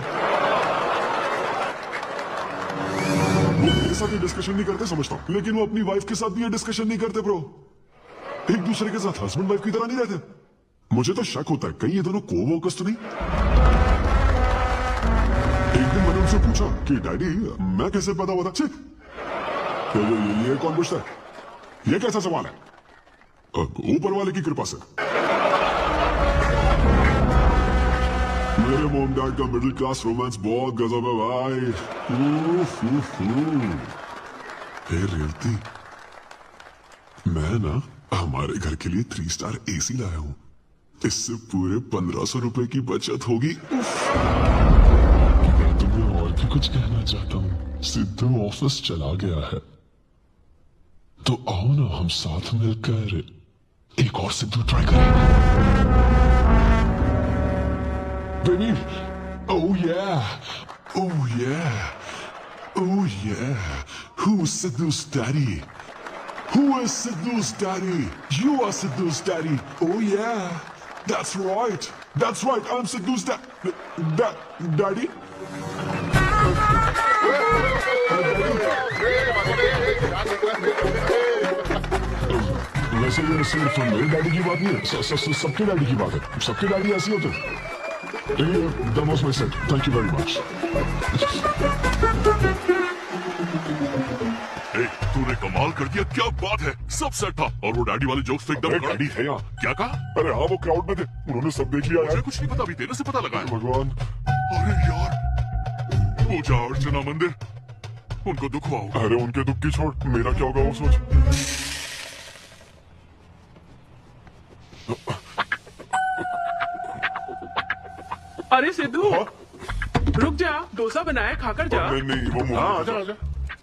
वो मेरे साथ ये डिस्कशन नहीं करते समझता हूँ, लेकिन वो अपनी वाइफ के साथ भी ये डिस्कशन नहीं करते ब्रो। एक दूसरे के साथ हस्बैंड वाइफ की तरह नहीं रहते। मुझे तो शक होता है कहीं ये दोनों को-वर्कर्स तो नहीं। एक दिन मैंने उनसे पूछा कि डैडी मैं कैसे पैदा हुआ था? ये कौन पूछता है? ये कैसा सवाल है? ऊपर वाले की कृपा से। मेरे मॉम डैड का मिडिल क्लास रोमांस बहुत गजब है भाई। हे रेवती, मैं ना हमारे घर के लिए 3 स्टार एसी लाया हूं। इससे पूरे 1500 रुपए की बचत होगी। तुम्हें और भी कुछ कहना चाहता हूँ। सिद्धू ऑफिस चला गया है, तो आओ ना हम साथ मिलकर एक और सिद्धू ट्राई करेंगे। Baby, oh yeah, oh yeah, oh yeah. Who's Sidhu's daddy? Who is Sidhu's daddy? You are Sidhu's daddy. Oh yeah, that's right. That's right. I'm Sidhu's daddy. वैसे ये सिर्फ मेरे डैडी की बात नहीं है, सबके डैडी की बात है। सबके डैडी ऐसे होते हैं। That was my set. Thank you very much. तूने कमाल कर दिया, क्या बात है। सब सेट था और वो डैडी वाले जोक्स तो एकदम डैडी थे यहाँ। क्या कहा? अरे हाँ, वो क्राउड में थे, उन्होंने सब देख लिया। मुझे कुछ नहीं पता, अभी तेरे से पता लगा है। भगवान, अरे यार, पूजा अर्चना मंदिर, उनको दुख हुआ होगा। अरे उनके दुख की छोड़, मेरा क्या होगा वो सोच। अरे सिद्धू, रुक जा, डोसा बनाया, खाकर जा। नहीं, वो हाँ, आजा आजा।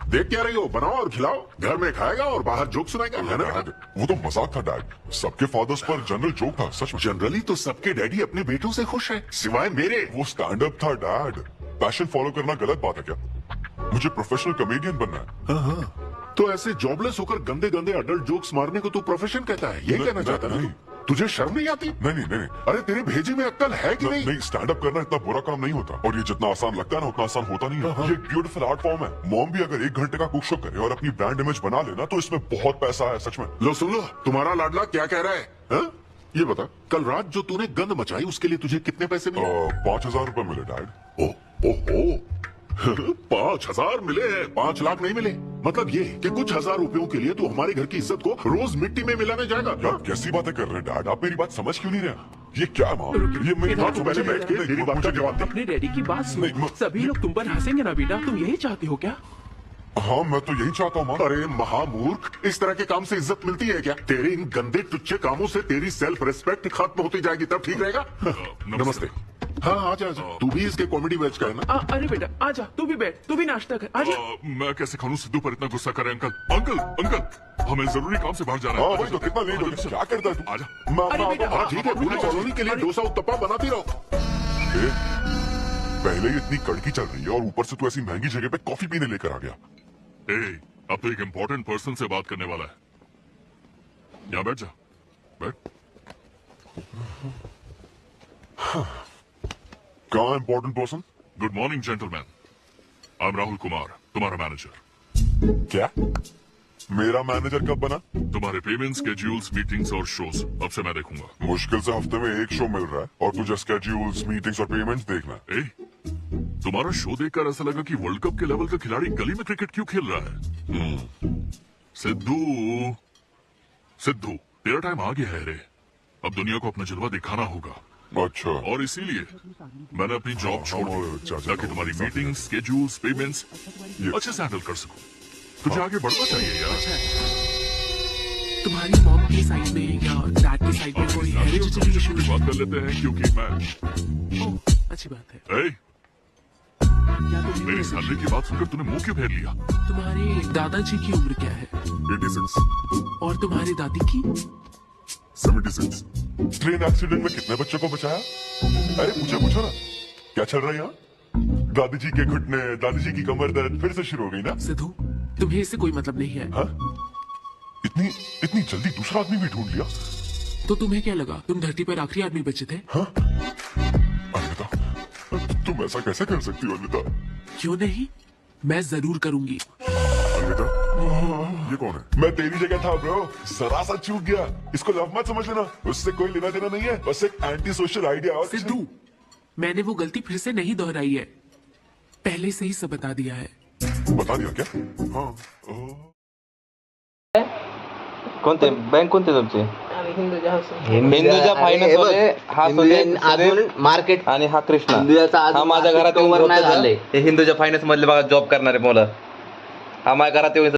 देख क्या रही हो? बनाओ और खिलाओ। घर में खाएगा और बाहर जोक सुनाएगा, है ना बेटा? वो तो मजाक था डैड, सबके फादर्स पर जनरल जोक था। सच में जनरली तो सबके डैडी अपने बेटों से खुश है, सिवाय मेरे। वो स्टैंड अप था डैड। पैशन फॉलो करना गलत बात है क्या? मुझे प्रोफेशनल कॉमेडियन बनना है। हाँ, तो ऐसे जॉबलेस होकर गंदे गंदे अडल्ट जोक्स मारने को तू प्रोफेशन कहता है? ये कहना चाहता है? तुझे शर्म नहीं आती? नहीं। अरे तेरे भेजे में अक्ल है कि नहीं? नहीं, स्टैंड अप करना इतना बुरा काम नहीं होता, और ये जितना आसान लगता है ना उतना आसान होता नहीं है। ये एक ब्यूटीफुल आर्ट फॉर्म है। मॉम भी अगर 1 घंटे का कुक शो करे और अपनी ब्रांड इमेज बना लेना, तो इसमें बहुत पैसा है सच में। लो सुन लो, तुम्हारा लाडला क्या कह रहा है? हा? ये बता, कल रात जो तूने गंद मचाई उसके लिए तुझे कितने पैसे मिले? 5000 रुपए मिले डैड। ओहो 5000 मिले हैं, 5 लाख नहीं मिले। मतलब ये कि कुछ हजार रुपयों के लिए तू हमारे घर की इज्जत को रोज मिट्टी में मिलाने जाएगा? यार कैसी बातें कर रहे हैं डैड, आप मेरी बात समझ क्यों नहीं रहे? ये क्या है माँ? ये मेरी बात तो मैंने बैठ के तेरी बात का जवाब दे। अपने डैडी की बात नहीं, सुन। सभी लोग तुम पर हंसेंगे ना बेटा, तुम यही चाहते हो क्या? हाँ मैं तो यही चाहता हूँ माँ। अरे महामूर्ख, इस तरह के काम से इज्जत मिलती है क्या? तेरे इन गंदे टुच्चे कामों से तेरी सेल्फ रिस्पेक्ट खत्म होती जाएगी, तब ठीक रहेगा। नमस्ते। हाँ आजा आजा, तू भी इसके कॉमेडी बैच का है ना? अरे बेटा आजा, तू भी बैठ, तू भी नाश्ता कर, आजा। मैं कैसे खाऊं? सिद्धू पर इतना गुस्सा कर रहे हैं अंकल। अंकल अंकल, हमें जरूरी काम से बाहर जाना हाँ है। भाई तो कितना लेट हो गया? क्या करता है तू? आजा। अरे बेटा, हाँ ठीक है, पूरी कॉलोनी के लिए डोसा उत्तपा बनाती रहो। पहले ही इतनी कड़की चल रही है और ऊपर से तू ऐसी महंगी जगह पे कॉफी पीने लेकर आ गया। ए, अब तो एक इम्पोर्टेंट पर्सन से बात करने वाला है। यहाँ बैठ जा, बैठ। कहाँ important person? Good morning gentleman, I am Rahul Kumar, तुम्हारा मैनेजर। क्या? मेरा मैनेजर कब बना? तुम्हारे पेमेंट स्केड्यूल्स, मीटिंग्स और शोज अब से मैं देखूंगा। मुश्किल से हफ्ते में एक शो मिल रहा है और तुझे स्केड्यूल्स, मीटिंग्स और पेमेंट्स देखना है। ए, तुम्हारा शो देखकर ऐसा लगा कि वर्ल्ड कप के लेवल का खिलाड़ी गली में क्रिकेट क्यों खेल रहा है? सिद्धू, सिद्धू, तेरा टाइम आ गया है रे। अब दुनिया को अपना जलवा दिखाना होगा। अच्छा और इसीलिए मैंने अपनी जॉब छोड़ दी ताकि तुम्हारी मीटिंग, स्केड्यूल्स, पेमेंट्स अच्छे से हैंडल कर सकूं। तुझे आगे बढ़ना चाहिए यार। तुम्हारी मॉम की साइड में या डैड की साइड में कोई हेरिडिटरी इशू? बात कर लेते हैं क्योंकि मैं अच्छी बात है। या तो मेरी सैलरी की बात सुनकर तूने मुंह क्यों फेर लिया? तुम्हारे दादाजी की उम्र क्या है 86, और तुम्हारी दादी की? 76। ट्रेन एक्सीडेंट में कितने बच्चों को बचाया? अरे पूछो ना, क्या चल रहा है यहाँ? दादी जी के घुटने, दादी जी की कमर दर्द फिर से शुरू हो गई ना? सिद्धू, तुम्हें इससे कोई मतलब नहीं है। हाँ? इतनी जल्दी दूसरा आदमी भी ढूंढ लिया? तो तुम्हें क्या लगा तुम धरती पर आखिरी आदमी बचे थे? हाँ? अनिता, तुम ऐसा कैसे कर सकती हो अनिता? क्यों नहीं, मैं जरूर करूंगी। अनिता, ये कौन है? मैं तेरी जगह था ब्रो, जरा सा चूक गया। इसको लव मत समझ लेना, उससे कोई लेना देना नहीं है, बस एक एंटी सोशल आइडिया। और सिद्धू, मैंने वो गलती फिर से नहीं दोहराई है, पहले से ही सब बता दिया है। बता दिया क्या? हाँ। कोणते बँक कोणते तुमचे? हिंदुजा हिंदुजा फायनान्स वाले, हा सुदेश मार्केट आणि हा कृष्णा. हिंदुजाचा हा माझ्या घरात येऊन नाही झोपतो. झालंय. हे हिंदुजा फायनान्स मधले बघा जॉब करणारे मुलं. हा माझ्या घरात येऊन